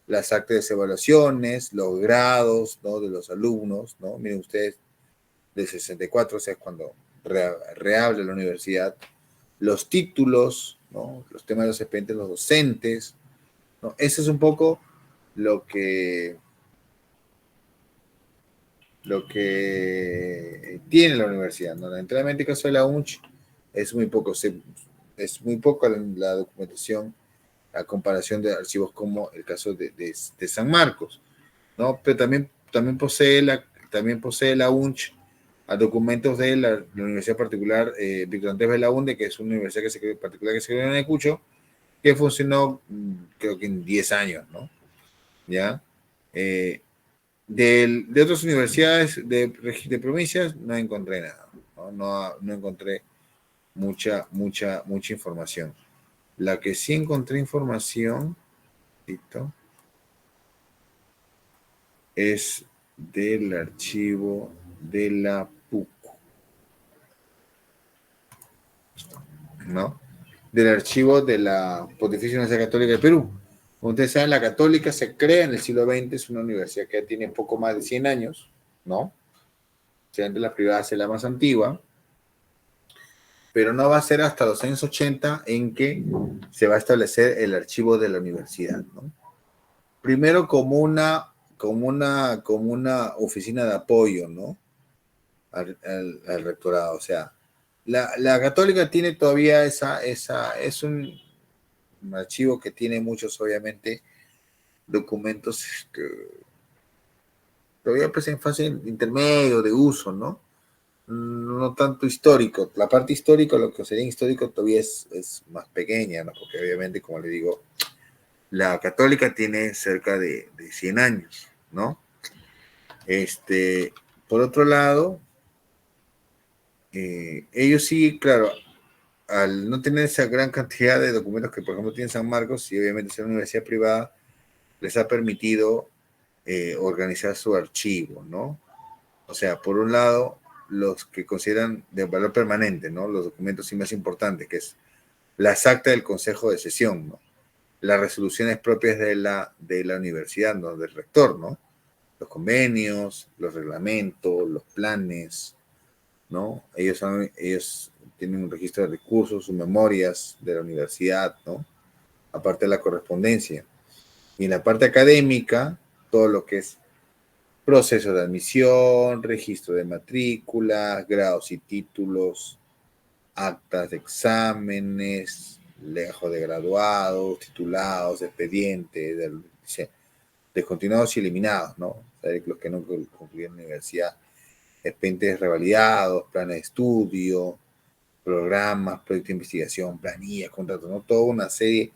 las actas de evaluaciones, los grados, ¿no? De los alumnos, ¿no? Miren ustedes, del 64, o sea, es cuando reabre la universidad, los títulos, ¿no? Los temas de los expedientes, los docentes, ¿no? Eso es un poco lo que tiene la universidad, ¿no? Lamentablemente, en el caso de la UNCH, es muy poco, es muy poco la documentación a comparación de archivos como el caso de San Marcos, ¿no? Pero también posee la UNCH a documentos de la Universidad Particular Víctor Andrés Belaúnde, que es una universidad particular que se creó en Ayacucho, que funcionó creo que en 10 años, ¿no? ¿Ya? Eh, de otras universidades de provincias no encontré nada, ¿no? No encontré mucha información. La que sí encontré información, ¿listo? Es del archivo de la PUC, ¿no? Del archivo de la Pontificia Universidad Católica de Perú. Como ustedes saben, la Católica se crea en el siglo XX, es una universidad que tiene poco más de 100 años, ¿no? De la privada es la más antigua, pero no va a ser hasta los años 80 en que se va a establecer el archivo de la universidad, ¿no? Primero como una oficina de apoyo, ¿no? Al rectorado, o sea, la Católica tiene todavía es un archivo que tiene muchos, obviamente, documentos que todavía pues en fase intermedio de uso, ¿no? No tanto histórico. La parte histórica, lo que sería histórico todavía es más pequeña, ¿no? Porque obviamente, como le digo, la Católica tiene cerca de 100 años, ¿no? Por otro lado, ellos sí, claro, al no tener esa gran cantidad de documentos que, por ejemplo, tiene San Marcos, y obviamente ser una universidad privada, les ha permitido organizar su archivo, ¿no? O sea, por un lado, los que consideran de valor permanente, ¿no? Los documentos sí más importantes, que es las actas del Consejo de Sesión, ¿no? Las resoluciones propias de la universidad, ¿no? Del rector, ¿no? Los convenios, los reglamentos, los planes, ¿no? Ellos tienen un registro de recursos, sus memorias de la universidad, ¿no? Aparte de la correspondencia. Y en la parte académica, todo lo que es proceso de admisión, registro de matrículas, grados y títulos, actas de exámenes, lejos de graduados, titulados, expedientes, descontinuados y eliminados, ¿no? O sea, los que no concluyeron la universidad, expedientes revalidados, planes de estudio, programas, proyectos de investigación, planillas, contratos, ¿no? Toda una serie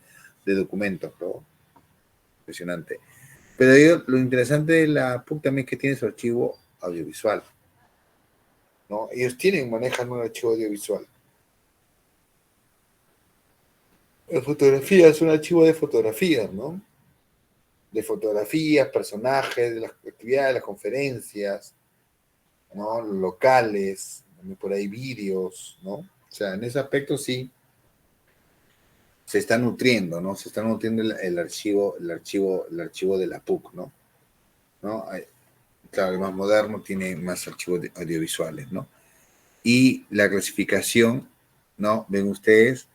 de documentos, ¿no? Impresionante. Pero lo interesante de la PUC también es que tiene su archivo audiovisual, ¿no? Ellos manejan un archivo audiovisual. La fotografía es un archivo de fotografías, ¿no? De fotografías, personajes, de las actividades, de las conferencias, ¿no? Locales, también por ahí vídeos, ¿no? O sea, en ese aspecto sí se está nutriendo, ¿no? Se está nutriendo el archivo de la PUC, ¿no? ¿No? Claro, el más moderno tiene más archivos audiovisuales, ¿no? Y la clasificación, ¿no? Ven ustedes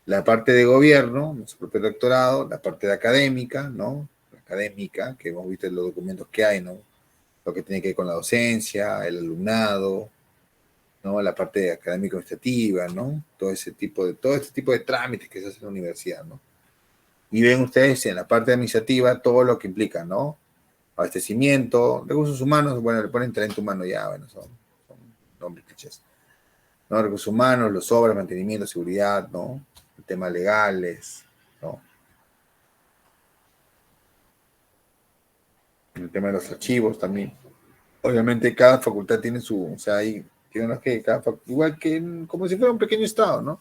la parte de gobierno, nuestro propio doctorado, la parte de académica, ¿no? La académica, que hemos visto en los documentos que hay, ¿no? Lo que tiene que ver con la docencia, el alumnado, ¿no? La parte académico-administrativa, ¿no? Todo este tipo de trámites que se hacen en la universidad, ¿no? Y ven ustedes en la parte administrativa todo lo que implica, ¿no? Abastecimiento, recursos humanos, bueno, le ponen talento humano ya, bueno, son nombres clichés. ¿No? Recursos humanos, los obras, mantenimiento, seguridad, ¿no? Temas legales, ¿no? El tema de los archivos también. Obviamente cada facultad tiene su, o sea, hay que igual que como si fuera un pequeño estado, ¿no?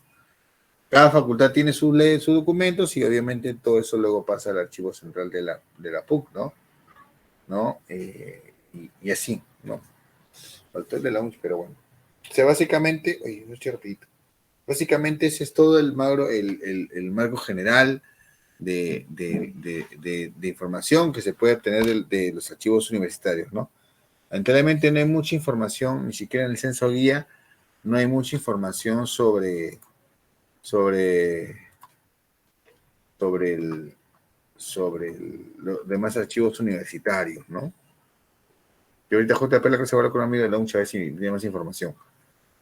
Cada facultad tiene sus leyes, sus documentos y obviamente todo eso luego pasa al archivo central de la PUC, ¿no? ¿No? Y así, ¿no? Faltó el de la UNCH, pero bueno. O sea, básicamente, oye, no estoy rapidito. Básicamente ese es todo el marco general de información que se puede obtener de los archivos universitarios, ¿no? Lamentablemente no hay mucha información, ni siquiera en el censo guía, no hay mucha información sobre los demás archivos universitarios, ¿no? Y ahorita JP la que se va a hablar con un amigo de la UNCHA a ver si tiene más información.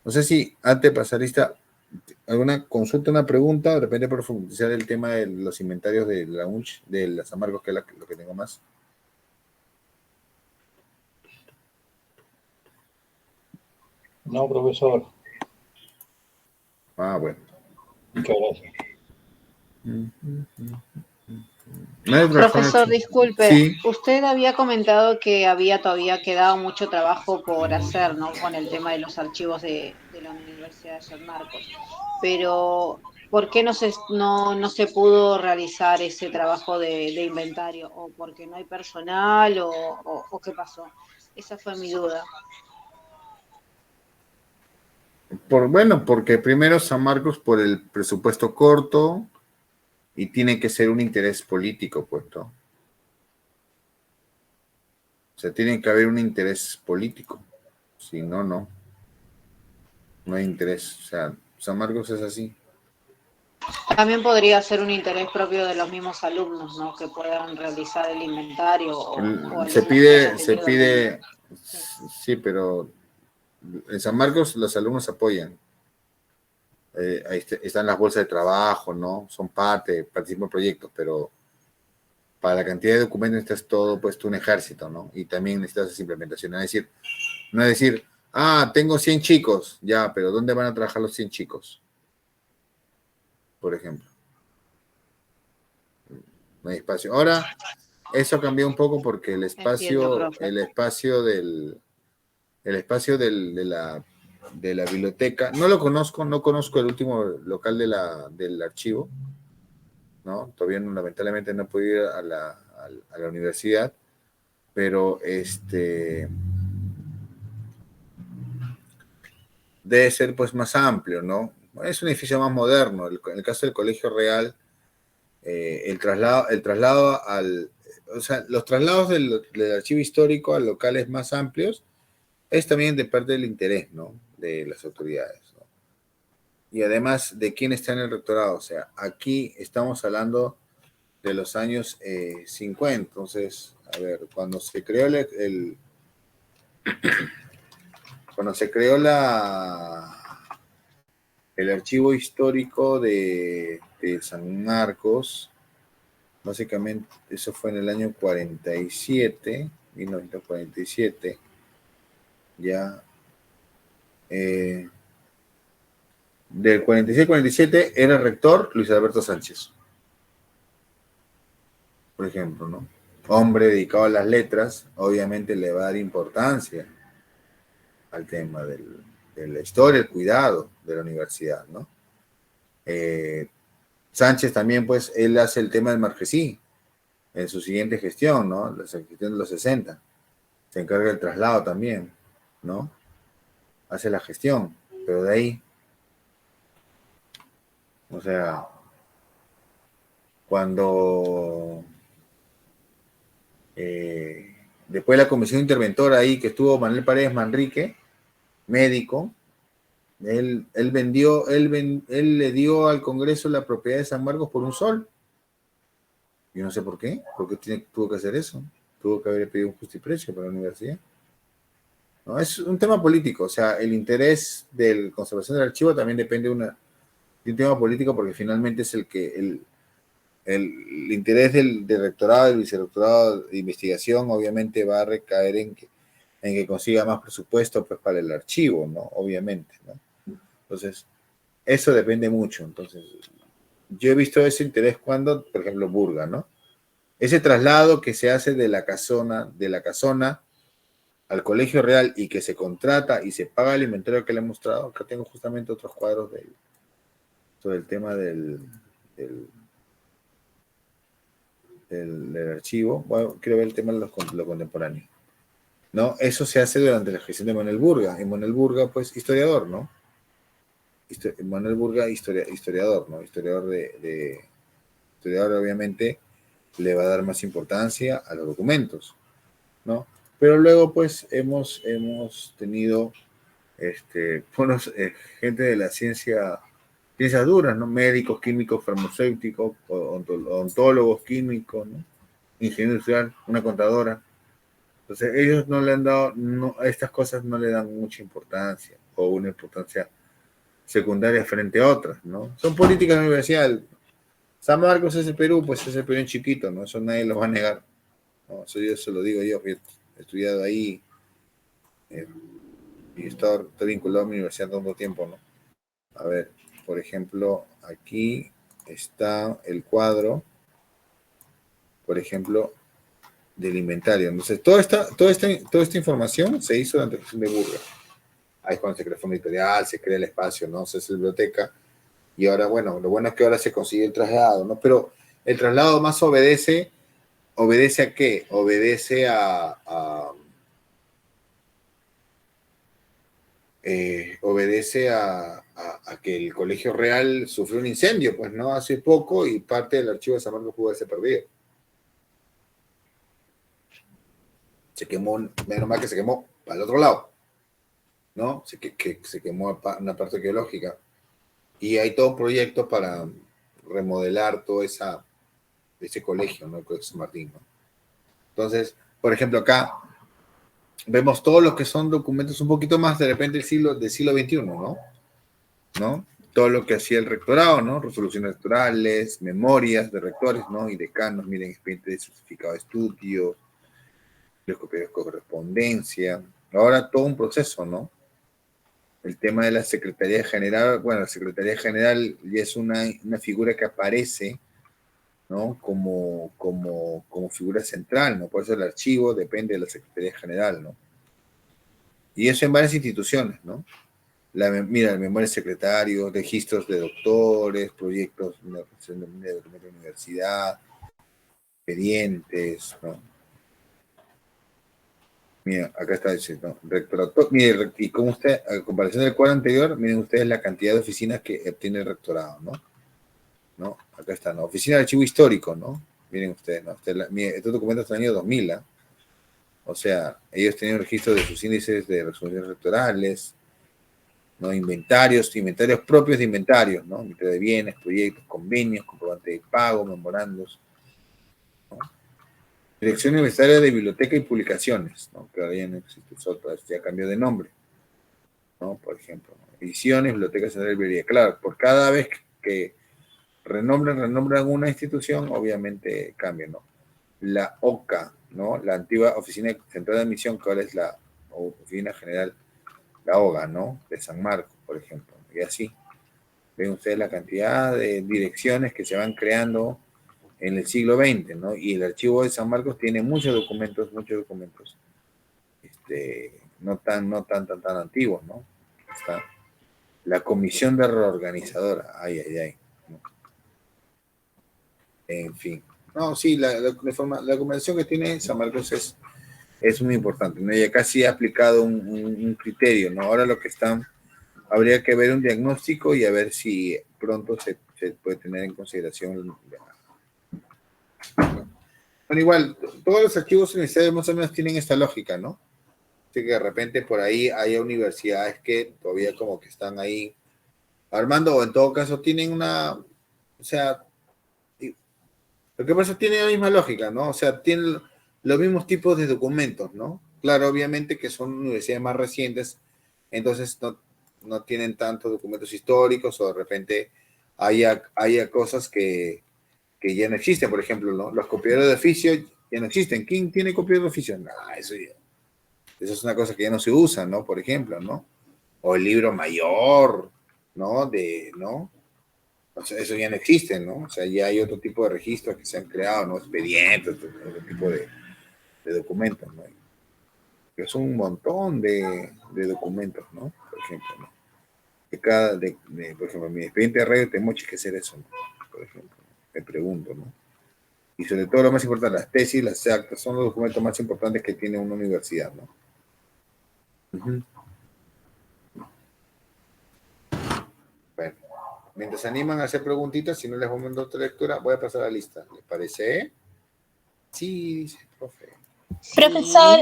No sé si antes de pasar lista, alguna consulta, una pregunta, de repente por profundizar el tema de los inventarios de la UNCH, de las Amargos, que es lo que tengo más. No, profesor. Ah, bueno. Muchas gracias. No hay Profesor, razón. disculpe, Sí, usted había comentado que había todavía quedado mucho trabajo por hacer, ¿no? Con el tema de los archivos de la Universidad de San Marcos. Pero, ¿por qué no se pudo realizar ese trabajo de inventario? ¿O porque no hay personal o qué pasó? Esa fue mi duda. bueno, porque primero San Marcos por el presupuesto corto y tiene que ser un interés político, pues, ¿no? O sea, tiene que haber un interés político. Si no, no. No hay interés. O sea, San Marcos es así. También podría ser un interés propio de los mismos alumnos, ¿no? Que puedan realizar el inventario o Se alumnos que hayan se tenido algún... pide, sí, pero en San Marcos los alumnos apoyan. Ahí están las bolsas de trabajo, ¿no? Son participan en proyectos, pero para la cantidad de documentos necesitas todo, pues, un ejército, ¿no? Y también necesitas esa implementación. No es decir, tengo 100 chicos, ya, pero ¿dónde van a trabajar los 100 chicos? Por ejemplo. No hay espacio. Ahora, eso cambió un poco porque Entiendo, profe. el espacio de la biblioteca, no lo conozco, no conozco el último local del archivo, ¿no? Todavía lamentablemente no he podido ir a la universidad, pero debe ser pues más amplio, ¿no? Es un edificio más moderno. En el caso del Colegio Real, el traslado o sea, los traslados del archivo histórico a locales más amplios es también de parte del interés, ¿no? De las autoridades, ¿no? Y además de quién está en el rectorado. O sea, aquí estamos hablando de los años 50. Entonces, a ver, cuando se creó cuando se creó el archivo histórico de San Marcos, básicamente eso fue en el año 47, 1947, ya. Del 46 al 47 era rector Luis Alberto Sánchez. por ejemplo, ¿no? Hombre dedicado a las letras, obviamente le va a dar importancia al tema de la historia, el cuidado de la universidad, ¿no? Eh, Sánchez también, pues, él hace el tema del Marquesí en su siguiente gestión, ¿no? La gestión de los 60. Se encarga del traslado también, ¿no? Hace la gestión, pero de ahí, o sea, cuando después de la comisión interventora ahí que estuvo Manuel Paredes Manrique, médico, él le dio al Congreso la propiedad de San Marcos por un sol. Yo no sé por qué tuvo que hacer eso. Tuvo que haber pedido un justiprecio para la universidad. ¿No? Es un tema político, o sea, el interés de la conservación del archivo también depende de un tema político porque finalmente es el interés del rectorado, del vicerrectorado de investigación, obviamente va a recaer en que consiga más presupuesto pues, para el archivo, ¿no? Obviamente, ¿no? Entonces, eso depende mucho. Entonces, yo he visto ese interés cuando, por ejemplo, Burga, ¿no? Ese traslado que se hace de la casona al Colegio Real y que se contrata y se paga el inventario que le he mostrado. Acá tengo justamente otros cuadros sobre el tema del archivo. Bueno, quiero ver el tema de lo contemporáneo. ¿No? Eso se hace durante la gestión de Manuel Burga. Y Manuel Burga, pues, historiador, ¿no? Manuel Burga, historiador, ¿no? Historiador historiador, obviamente, le va a dar más importancia a los documentos, ¿no? Pero luego, pues, hemos tenido gente de la ciencias duras, ¿no? Médicos, químicos, farmacéuticos, odontólogos, químicos, ¿no? Ingeniero industrial, una contadora. Entonces, ellos no le han dado, a estas cosas no le dan mucha importancia o una importancia secundaria frente a otras, ¿no? Son políticas de la universidad. San Marcos es el Perú, pues es el Perú en chiquito, ¿no? Eso nadie lo va a negar. ¿No? Eso yo se lo digo yo, que he estudiado ahí y he estado vinculado a mi universidad tanto tiempo, ¿no? A ver, por ejemplo, aquí está el cuadro, por ejemplo, del inventario. Entonces, toda esta información se hizo durante la gestión de Burga. Ahí es cuando se crea el fondo editorial, se crea el espacio, ¿no? Se hace la biblioteca. Y ahora, bueno, lo bueno es que ahora se consigue el traslado, ¿no? Pero el traslado más obedece ¿a qué? Obedece a que el Colegio Real sufrió un incendio, pues, ¿no? Hace poco y parte del archivo de San Marcos pudo haberse perdido. Se quemó, menos mal que se quemó para el otro lado, ¿no? Que se quemó una parte arqueológica. Y hay todo un proyecto para remodelar todo ese colegio, ¿no? El Colegio San Martín, ¿no? Entonces, por ejemplo, acá vemos todos los que son documentos un poquito más de repente del siglo XXI, ¿no? ¿No? Todo lo que hacía el rectorado, ¿no? Resoluciones rectorales, memorias de rectores, ¿no? Y decanos, miren, expediente de certificado de estudio, los copias de correspondencia. Ahora todo un proceso, ¿no? El tema de la Secretaría General, bueno, la Secretaría General ya es una figura que aparece, ¿no? Como figura central, ¿no? Por eso el archivo depende de la Secretaría General, ¿no? Y eso en varias instituciones, ¿no? Mira, el memoria secretario, registros de doctores, proyectos de universidad, expedientes, ¿no? Mira, acá está diciendo, rectorado. Mire, y como usted, a comparación del cuadro anterior, miren ustedes la cantidad de oficinas que obtiene el rectorado, ¿no? ¿No? Acá está, ¿no? Oficina de Archivo Histórico, ¿no? Miren ustedes, ¿no? Miren, estos documentos del año 2000, ¿eh? O sea, ellos tenían registro de sus índices de resoluciones rectorales, ¿no? Inventarios propios de inventarios, ¿no? Inventario de bienes, proyectos, convenios, comprobante de pago, memorandos, ¿no? Dirección Universitaria de Biblioteca y Publicaciones, ¿no? Que ahora ya no existe, ya cambió de nombre, ¿no? Por ejemplo, ¿no? Ediciones, Biblioteca Central de Librería. Claro, por cada vez que renombran una institución, obviamente cambia, ¿no? La OCA, ¿no? La antigua Oficina Central de Admisión, que ahora es la Oficina General, la OGA, ¿no? De San Marcos, por ejemplo, y así. Ven ustedes la cantidad de direcciones que se van creando en el siglo XX, ¿no? Y el archivo de San Marcos tiene muchos documentos, no tan antiguos, ¿no? Está la comisión de reorganizadora, ay, ¿no? En fin. No, sí, la convención que tiene San Marcos es muy importante, ¿no? Y acá sí ha aplicado un criterio, ¿no? Ahora habría que ver un diagnóstico y a ver si pronto se puede tener en consideración. ¿No? Bueno, igual, todos los archivos universitarios más o menos tienen esta lógica, ¿no? Así que de repente por ahí hay universidades que todavía como que están ahí armando, o en todo caso tienen o sea, lo que pasa tiene la misma lógica, ¿no? O sea, tienen los mismos tipos de documentos, ¿no? Claro, obviamente que son universidades más recientes, entonces no tienen tantos documentos históricos, o de repente haya cosas que ya no existen, por ejemplo, ¿no? Los copiadores de oficio ya no existen. ¿Quién tiene copiador de oficio? Nah, eso es una cosa que ya no se usa, ¿no? Por ejemplo, ¿no? O el libro mayor, ¿no? ¿no? O sea, eso ya no existe, ¿no? O sea, ya hay otro tipo de registros que se han creado, ¿no? Expedientes, otro tipo de documentos, ¿no? Es un montón de documentos, ¿no? Por ejemplo, ¿no? Por ejemplo, mi expediente de radio tenemos que hacer eso, ¿no? Por ejemplo, me pregunto, ¿no? Y sobre todo lo más importante, las tesis, las actas, son los documentos más importantes que tiene una universidad, ¿no? Uh-huh. Bueno, mientras animan a hacer preguntitas, si no les voy a mandar otra lectura, voy a pasar a la lista. ¿Les parece? Sí, dice el profe. Profesor,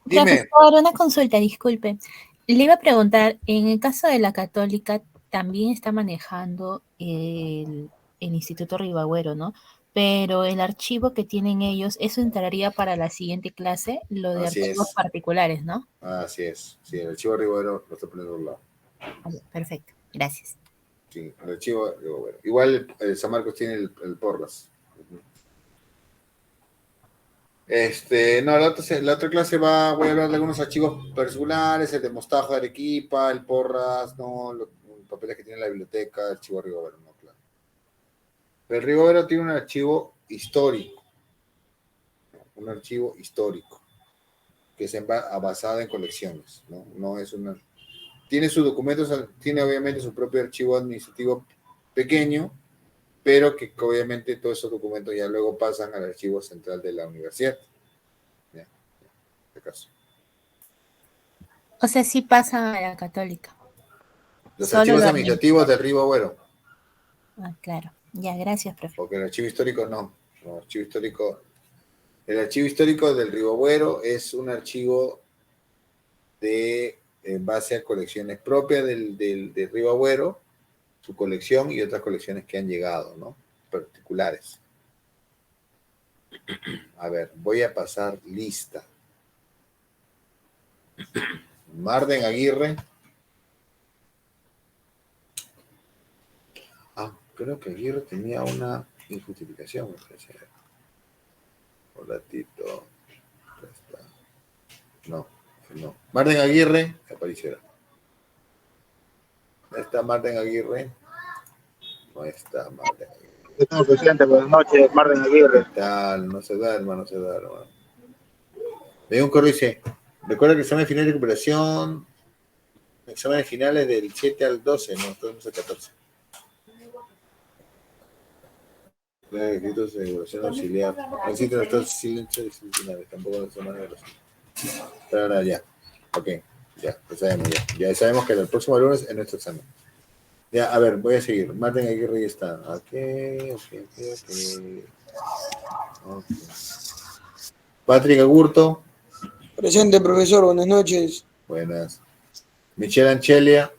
Dime. Profesor, una consulta, disculpe. Le iba a preguntar, en el caso de la Católica, también está manejando el Instituto Ribagüero, ¿no? Pero el archivo que tienen ellos, eso entraría para la siguiente clase, lo de Así archivos es. particulares, ¿no? Así es. Sí, el archivo Ribagüero lo está poniendo a un lado. Perfecto, gracias. Sí, el archivo Ribagüero. Igual el San Marcos tiene el Porras. No, la otra clase voy a hablar de algunos archivos particulares, el de Mostajo de Arequipa, el Porras, no, los papeles que tiene la biblioteca, el archivo Ribagüero, no, claro. El Ribagüero tiene un archivo histórico, que es basado en colecciones, ¿no? No es tiene sus documentos, tiene obviamente su propio archivo administrativo pequeño, pero que obviamente todos esos documentos ya luego pasan al archivo central de la universidad. ¿Ya? En este caso. O sea, sí pasa a la Católica. Los Solo archivos lo administrativos del Ribagüero. Ah, claro. Ya, gracias, profe. Porque el archivo histórico no. El archivo histórico del Ribagüero es un archivo en base a colecciones propias del Ribagüero, su colección y otras colecciones que han llegado, ¿no? Particulares. A ver, voy a pasar lista. Marden Aguirre. Creo que Aguirre tenía una injustificación. Un ratito. No. Marden Aguirre, aparecerá. ¿No está Marden Aguirre? No está Marden Aguirre. Señor presidente, buenas noches, Marden Aguirre. ¿Qué tal? No se da, hermano. Me dio un correo y dice, recuerda que el examen final de recuperación, exámenes finales del 7 al 12, no, estamos al 14. Requisitos de regulación auxiliar. No existen los silencios disciplinares, tampoco de semana de los. Pero ahora ya. Ok, ya sabemos. Ya sabemos que el próximo lunes es nuestro examen. Ya, a ver, voy a seguir. Marten Aguirre ya está. Ok. Patrick Agurto. Presente, profesor, buenas noches. Buenas. Michelle Anchelia.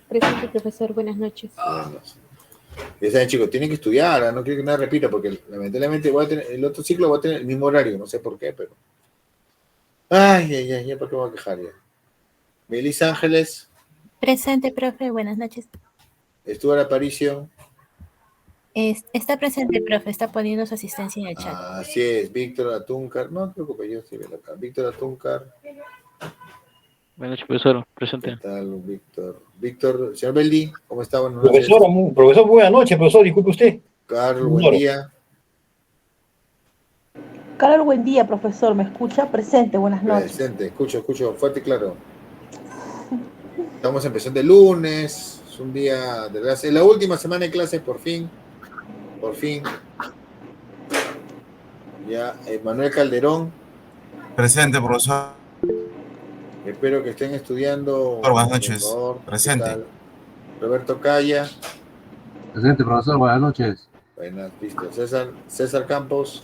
Presente, profesor, buenas noches. Buenas. Ya saben, chicos, tienen que estudiar, no quiero que nada repita, porque lamentablemente el otro ciclo va a tener el mismo horario, no sé por qué, pero. Ay, ¿por qué me voy a quejar ya? Melissa Ángeles. Presente, profe, buenas noches. Stuart Aparicio. Está presente, profe, está poniendo su asistencia en el chat. Así es, Víctor Atúncar. No te preocupes, yo estoy viendo acá. Víctor Atúncar. Buenas noches, profesor. Presente. ¿Qué tal, Víctor, señor Beldi, ¿cómo está? Buenas noches. Profesor, buenas noches, profesor, disculpe usted. Carlos, buen día. Carol, buen día, profesor. ¿Me escucha? Presente, buenas noches. Presente, escucho, fuerte y claro. Estamos empezando el lunes, es un día de clase, la última semana de clases, por fin. Ya, Manuel Calderón. Presente, profesor. Espero que estén estudiando. Buenas noches. Por favor. Presente. ¿Qué tal? Roberto Calla. Presente, profesor. Buenas noches. Buenas, listo. César Campos.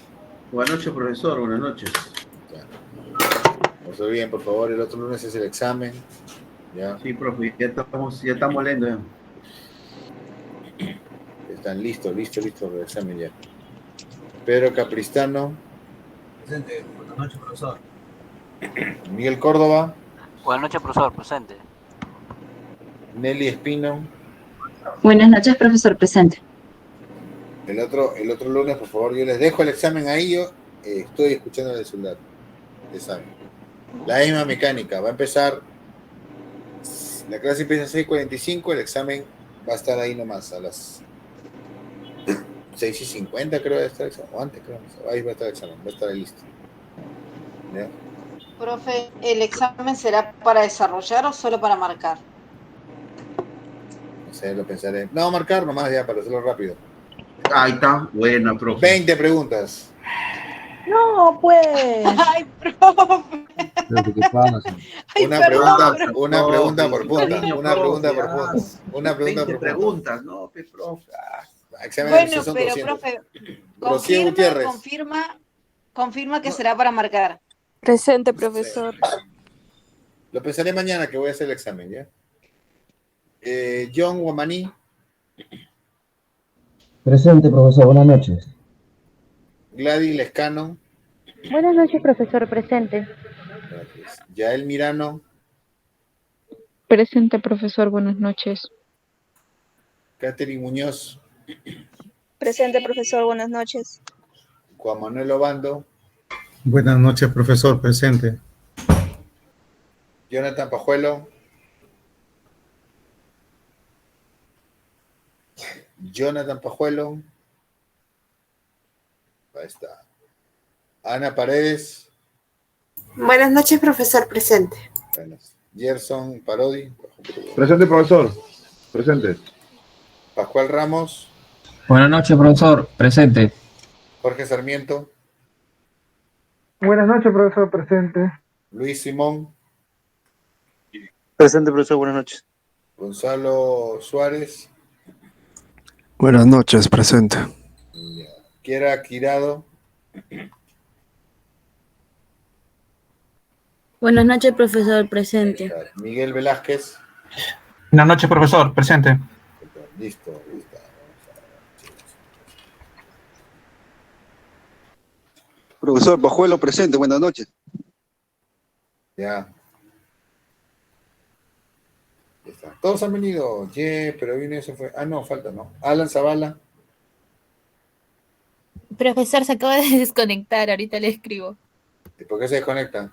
Buenas noches, profesor. Buenas noches. Ya. Vamos a ver bien, por favor. El otro lunes es el examen. Ya. Sí, profe. Ya estamos leyendo. Ya. Están listo el examen ya. Pedro Capristano. Presente. Buenas noches, profesor. Miguel Córdoba. Buenas noches, profesor. Presente. Nelly Espino. Buenas noches, profesor. Presente. El otro lunes, por favor, yo les dejo el examen ahí. Yo estoy escuchando el celular. Examen. La misma mecánica. Va a empezar. La clase empieza a 6:45. El examen va a estar ahí nomás a las 6:50, creo que va a estar el examen. O antes, creo. Ahí va a estar el examen. Va a estar ahí listo. ¿Ya? Profe, ¿el examen será para desarrollar o solo para marcar? No sé, lo pensaré. No, marcar nomás ya para hacerlo rápido. Ahí está. Buena, profe. 20 preguntas. No, pues. Ay, profe. ¿Qué pasa? Una pregunta por punta. Una pregunta por punta. Una pregunta por punta. Preguntas, no, profe. Bueno, pero profe, confirma que será para marcar. Presente, profesor. Lo pensaré mañana que voy a hacer el examen, ¿ya? John Guamaní. Presente, profesor. Buenas noches. Gladys Lescano. Buenas noches, profesor. Presente. Gracias. Yael Mirano. Presente, profesor. Buenas noches. Catherine Muñoz. Presente, profesor. Buenas noches. Juan Manuel Obando. Buenas noches, profesor. Presente. Jonathan Pajuelo. Ahí está. Ana Paredes. Buenas noches, profesor. Presente. Buenas. Gerson Parodi. Presente, profesor. Presente. Pascual Ramos. Buenas noches, profesor. Presente. Jorge Sarmiento. Buenas noches, profesor. Presente. Luis Simón. Presente, profesor. Buenas noches. Gonzalo Suárez. Buenas noches, presente. Kiera Quirado. Buenas noches, profesor. Presente. Miguel Velázquez. Buenas noches, profesor. Presente. Listo. Profesor Pajuelo, presente. Buenas noches. Ya. Está. Todos han venido. Pero vino y se fue. Ah, no, falta, ¿no? Alan Zavala. Profesor, se acaba de desconectar. Ahorita le escribo. ¿Y por qué se desconectan?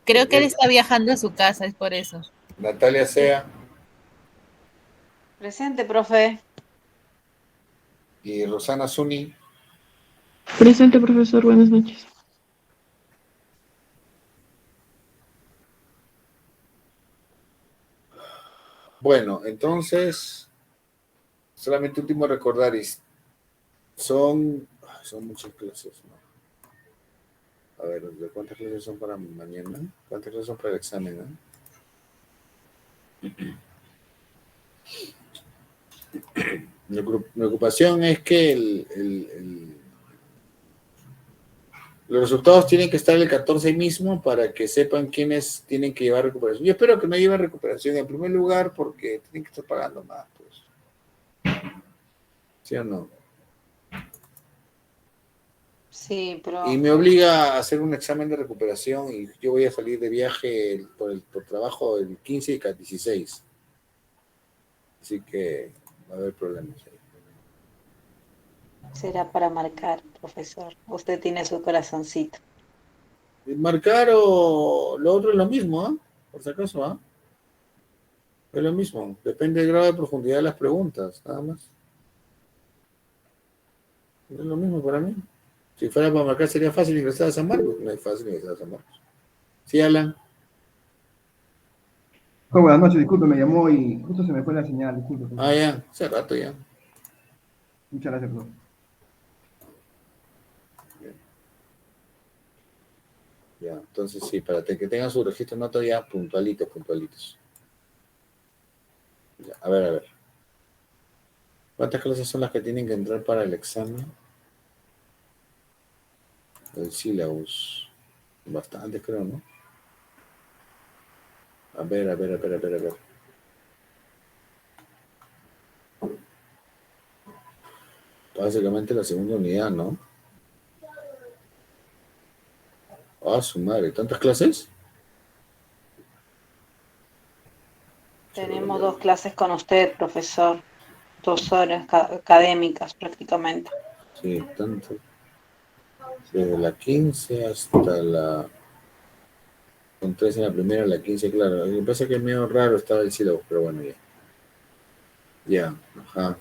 Creo que él está viajando a su casa, es por eso. Natalia Sea. Presente, profe. Y Rosana Zuni. Presente, profesor. Buenas noches. Bueno, entonces, solamente último recordar, son muchas clases, ¿no? A ver, ¿de cuántas clases son para mañana? ¿Cuántas clases son para el examen? Mi preocupación es que los resultados tienen que estar el 14 mismo para que sepan quiénes tienen que llevar recuperación. Yo espero que no lleven recuperación en primer lugar porque tienen que estar pagando más, pues. ¿Sí o no? Sí, pero... Y me obliga a hacer un examen de recuperación y yo voy a salir de viaje por trabajo el 15 y el 16. Así que va a haber problemas ahí. Será para marcar, profesor. Usted tiene su corazoncito. Marcar o lo otro es lo mismo, ¿ah? Por si acaso, ¿ah? Es lo mismo. Depende del grado de profundidad de las preguntas, nada más. Es lo mismo para mí. Si fuera para marcar sería fácil ingresar a San Marcos. No es fácil ingresar a San Marcos. Sí, Alan. Buenas noches, disculpe, me llamó y justo se me fue la señal, disculpe. Ah, ya, hace rato ya. Muchas gracias, profesor. Ya, entonces sí, para que tengan su registro nota ya puntualitos. Ya, a ver. ¿Cuántas clases son las que tienen que entrar para el examen? El syllabus. Bastantes, creo, ¿no? A ver. Básicamente la segunda unidad, ¿no? Ah, su madre, ¿tantas clases? Tenemos 2 clases con usted, profesor. 2 horas académicas prácticamente. Sí, tanto. Desde la 15 hasta la... Con 3 en la primera, la 15, claro. Me parece que es medio raro estaba el sílabo, pero bueno, ya. Ya, ajá.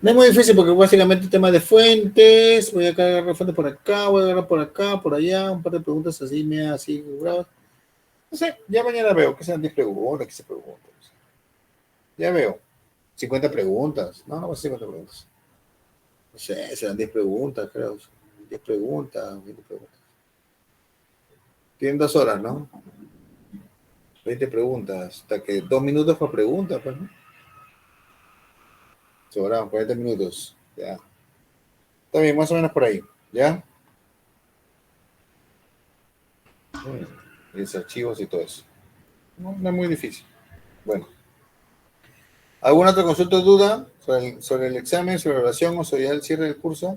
No es muy difícil porque básicamente tema de fuentes, voy a agarrar fuentes por acá, voy a agarrar por acá, por allá, un par de preguntas así, media así, bravas. No sé, ya mañana veo que sean 10 preguntas, 15 preguntas. Ya veo. 50 preguntas. No va a ser 50 preguntas. No sé, serán 10 preguntas, creo. 10 preguntas, 20 preguntas. Tienen 2 horas, ¿no? 20 preguntas. Hasta que 2 minutos por pregunta, pues, ¿no? Sobraban 40 minutos. Ya. Está bien, más o menos por ahí. ¿Ya? Y los archivos y todo eso. No es muy difícil. Bueno. ¿Alguna otra consulta o duda sobre el examen, sobre la oración o sobre el cierre del curso?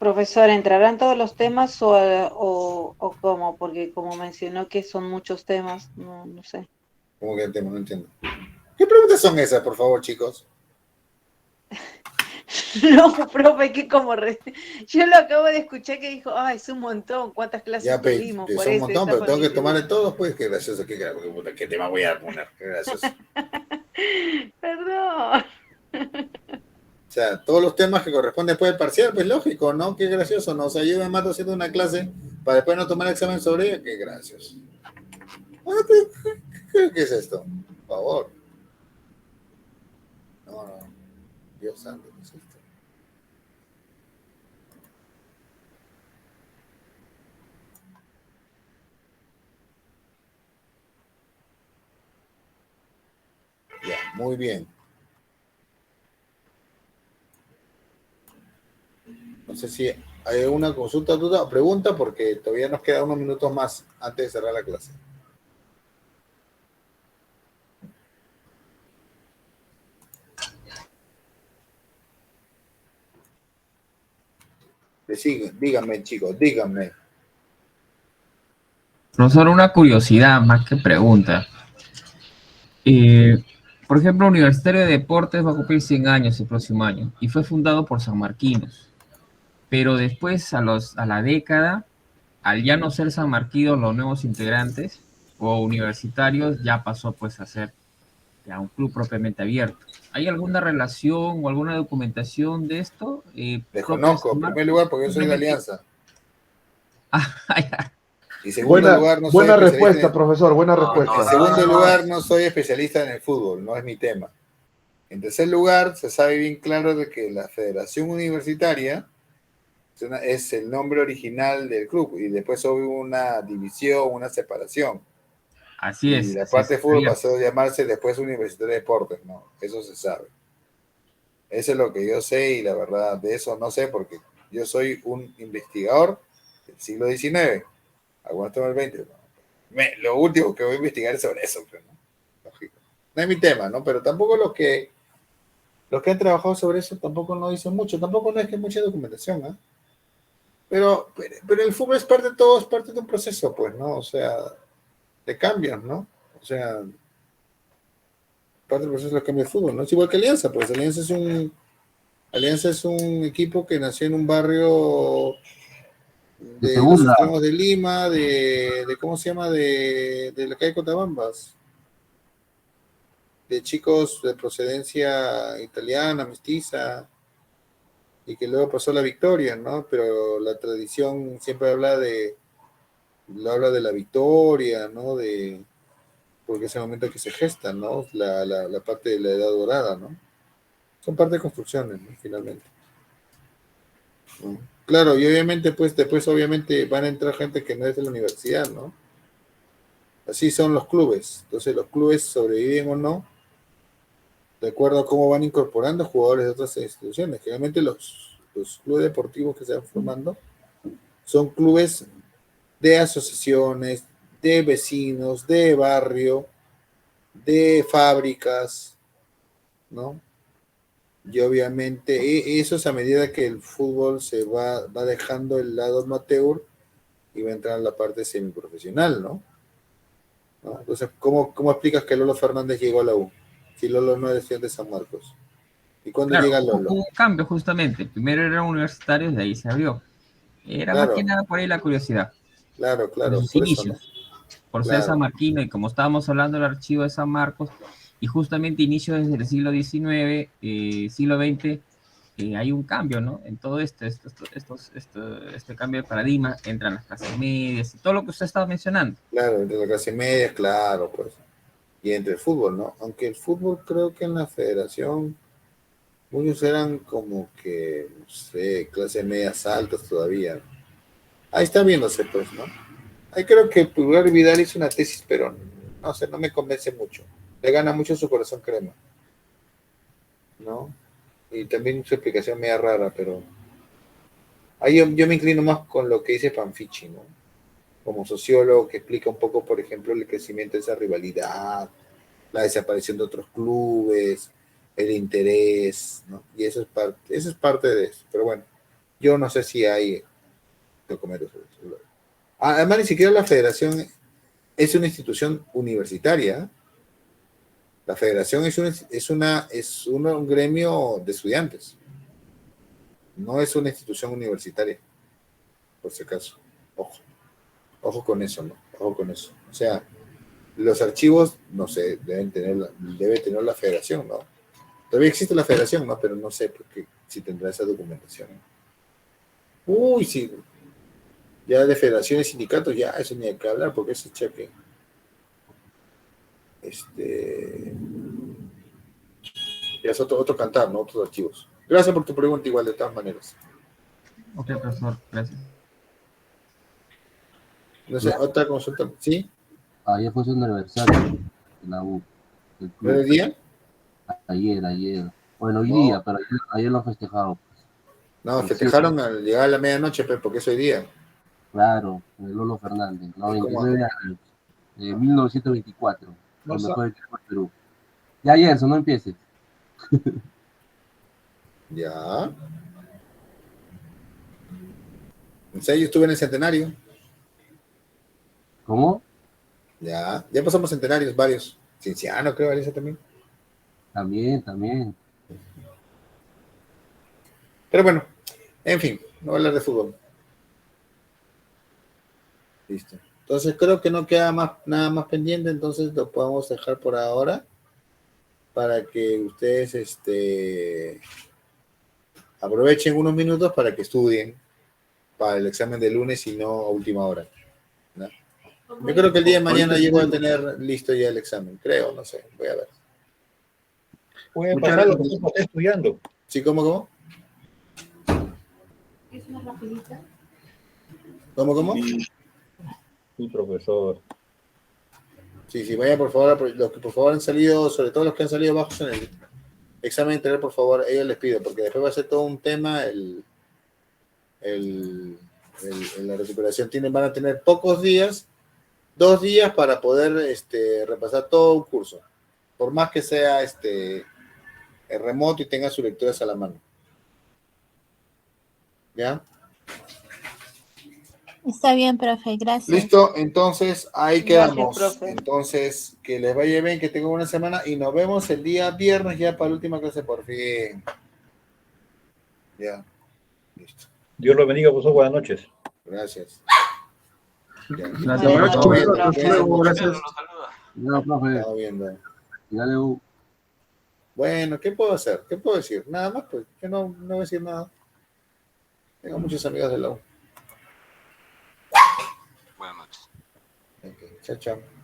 Profesor, ¿entrarán todos los temas o cómo? Porque como mencionó que son muchos temas, no sé. ¿Cómo que el tema? No entiendo. ¿Qué preguntas son esas, por favor, chicos? No, profe, que yo lo acabo de escuchar que dijo, es un montón, ¿cuántas clases Ya, tuvimos? es un montón, pero tengo que tomar de todos, pues, qué gracioso, qué tema voy a poner, qué gracioso. Perdón. O sea, todos los temas que corresponden después del parcial, pues lógico, ¿no? Qué gracioso, ¿no? O sea, yo me mato haciendo una clase para después no tomar examen sobre ella, qué gracioso. ¿Qué es esto? Por favor. No. Dios santo, ¿qué es esto? Ya, muy bien. No sé si hay alguna consulta, duda o pregunta, porque todavía nos quedan unos minutos más antes de cerrar la clase. Díganme, chicos, díganme. Profesor, una curiosidad más que pregunta. Por ejemplo, Universitario de Deportes va a cumplir 100 años el próximo año y fue fundado por sanmarquinos. Pero después, a la década, al ya no ser sanmarquinos los nuevos integrantes o universitarios, ya pasó pues a ser ya un club propiamente abierto. ¿Hay alguna relación o alguna documentación de esto? Desconozco, en primer lugar, porque yo soy de Alianza. Y en segundo Buena, lugar, no soy buena especialista respuesta, profesor, buena respuesta. En segundo lugar, no soy especialista en el fútbol, no es mi tema. En tercer lugar, se sabe bien claro de que la Federación Universitaria es el nombre original del club y después hubo una división, una separación. Así es. Y la parte de fútbol pasó a llamarse después Universitario de Deportes, ¿no? Eso se sabe. Eso es lo que yo sé y la verdad de eso no sé porque yo soy un investigador del siglo XIX. Aguanto el 20. ¿No? Lo último que voy a investigar es sobre eso, pero ¿no? Lógico. No es mi tema, ¿no? Pero tampoco los que han trabajado sobre eso tampoco no dicen mucho. Tampoco no es que hay mucha documentación, ¿eh? Pero el fútbol es parte de todo, es parte de un proceso, pues, ¿no? O sea, de cambios, ¿no? O sea, parte del proceso de cambio de fútbol, ¿no? Es igual que Alianza, pues Alianza es un equipo que nació en un barrio de los extremos de Lima, de ¿cómo se llama? De la calle Cotabambas. de chicos de procedencia italiana, mestiza, y que luego pasó la victoria, ¿no? Pero la tradición siempre habla de la victoria, ¿no? Porque es el momento que se gesta, ¿no? La parte de la edad dorada, ¿no? Son parte de construcciones, ¿no? Finalmente. ¿No? Claro, y obviamente, pues, después obviamente van a entrar gente que no es de la universidad, ¿no? Así son los clubes. Entonces, los clubes sobreviven o no, de acuerdo a cómo van incorporando jugadores de otras instituciones. Generalmente los clubes deportivos que se van formando son clubes de asociaciones, de vecinos, de barrio, de fábricas, ¿no? Y obviamente eso es a medida que el fútbol se va dejando el lado amateur y va a entrar en la parte semiprofesional, ¿no? Entonces, ¿cómo explicas que Lolo Fernández llegó a la U? Si Lolo no es estudiante de San Marcos. ¿Y cuándo llega Lolo? Hubo un cambio justamente. Primero eran universitarios, de ahí se abrió. Era más que nada por ahí la curiosidad. Claro. Sus inicios. Por ser sanmarquino, y como estábamos hablando del archivo de San Marcos, y justamente inicio desde el siglo XIX, siglo XX, hay un cambio, ¿no? En todo este cambio de paradigma, entran las clases medias y todo lo que usted estaba mencionando. Claro, entre las clases medias, claro, pues. Y entre el fútbol, ¿no? Aunque el fútbol creo que en la federación muchos eran como que, no sé, clases medias altas todavía. Ahí está viéndose, pues, ¿no? Ahí creo que Pulgar Vidal hizo una tesis, pero no sé, no me convence mucho. Le gana mucho su corazón crema, ¿no? Y también su explicación media rara, pero ahí yo me inclino más con lo que dice Panfichi, ¿no? Como sociólogo que explica un poco, por ejemplo, el crecimiento de esa rivalidad, la desaparición de otros clubes, el interés, ¿no? Y eso es parte de eso. Pero bueno, yo no sé si hay documentos sobre eso. Además, ni siquiera la federación es una institución universitaria. La federación es un gremio de estudiantes. No es una institución universitaria, por si acaso. Ojo con eso, ¿no? Ojo con eso. O sea, los archivos, no sé, debe tener la federación, ¿no? Todavía existe la federación, ¿no? Pero no sé porque, si tendrá esa documentación. Uy, sí. Ya de federaciones y sindicatos, ya eso ni hay que hablar porque ese cheque. Ya es otro cantar, ¿no? Otros archivos. Gracias por tu pregunta igual, de todas maneras. Ok, profesor, gracias. No sé, otra consulta, ¿sí? Ayer fue su aniversario de la U. ¿No el día? Ayer. Bueno, hoy día, pero ayer lo festejaron. No, festejaron al llegar a la medianoche, pero porque es hoy día. Claro, el Lolo Fernández, 99 años, 1924, cuando mejor equipo de Perú. Ya, Gerson, no empieces. Ya. En serio, yo estuve en el centenario. ¿Cómo? Ya pasamos centenarios, varios. Cienciano, creo, Alicia también. También. Pero bueno, en fin, no voy a hablar de fútbol. Listo. Entonces creo que no queda nada más pendiente, entonces lo podemos dejar por ahora para que ustedes aprovechen unos minutos para que estudien para el examen de lunes y no a última hora, ¿no? Yo creo que el día de mañana llego a tener listo ya el examen, creo, no sé, voy a ver. Puede pasar lo que usted está estudiando. ¿Sí, cómo? ¿Es una rapidita? ¿Cómo? Sí, profesor. Sí, vaya por favor, los que por favor han salido, sobre todo los que han salido bajos en el examen integral, por favor, ellos les pido, porque después va a ser todo un tema la recuperación. Van a tener pocos días, 2 días para poder repasar todo un curso, por más que sea remoto y tenga sus lecturas a la mano. ¿Ya? Está bien, profe, gracias. Listo, entonces ahí quedamos. Gracias, profe. Entonces, que les vaya bien, que tengan una semana y nos vemos el día viernes ya para la última clase, por fin. Ya, listo. Dios lo bendiga, profesor. Buenas noches. Gracias. Ya. Gracias. Gracias. No, profe. Estamos viendo. Dale, Bueno, ¿qué puedo hacer? ¿Qué puedo decir? Nada más, pues. Yo no voy a decir nada. Tengo muchos amigos de la U. Buenas noches. Ok, chao, chao.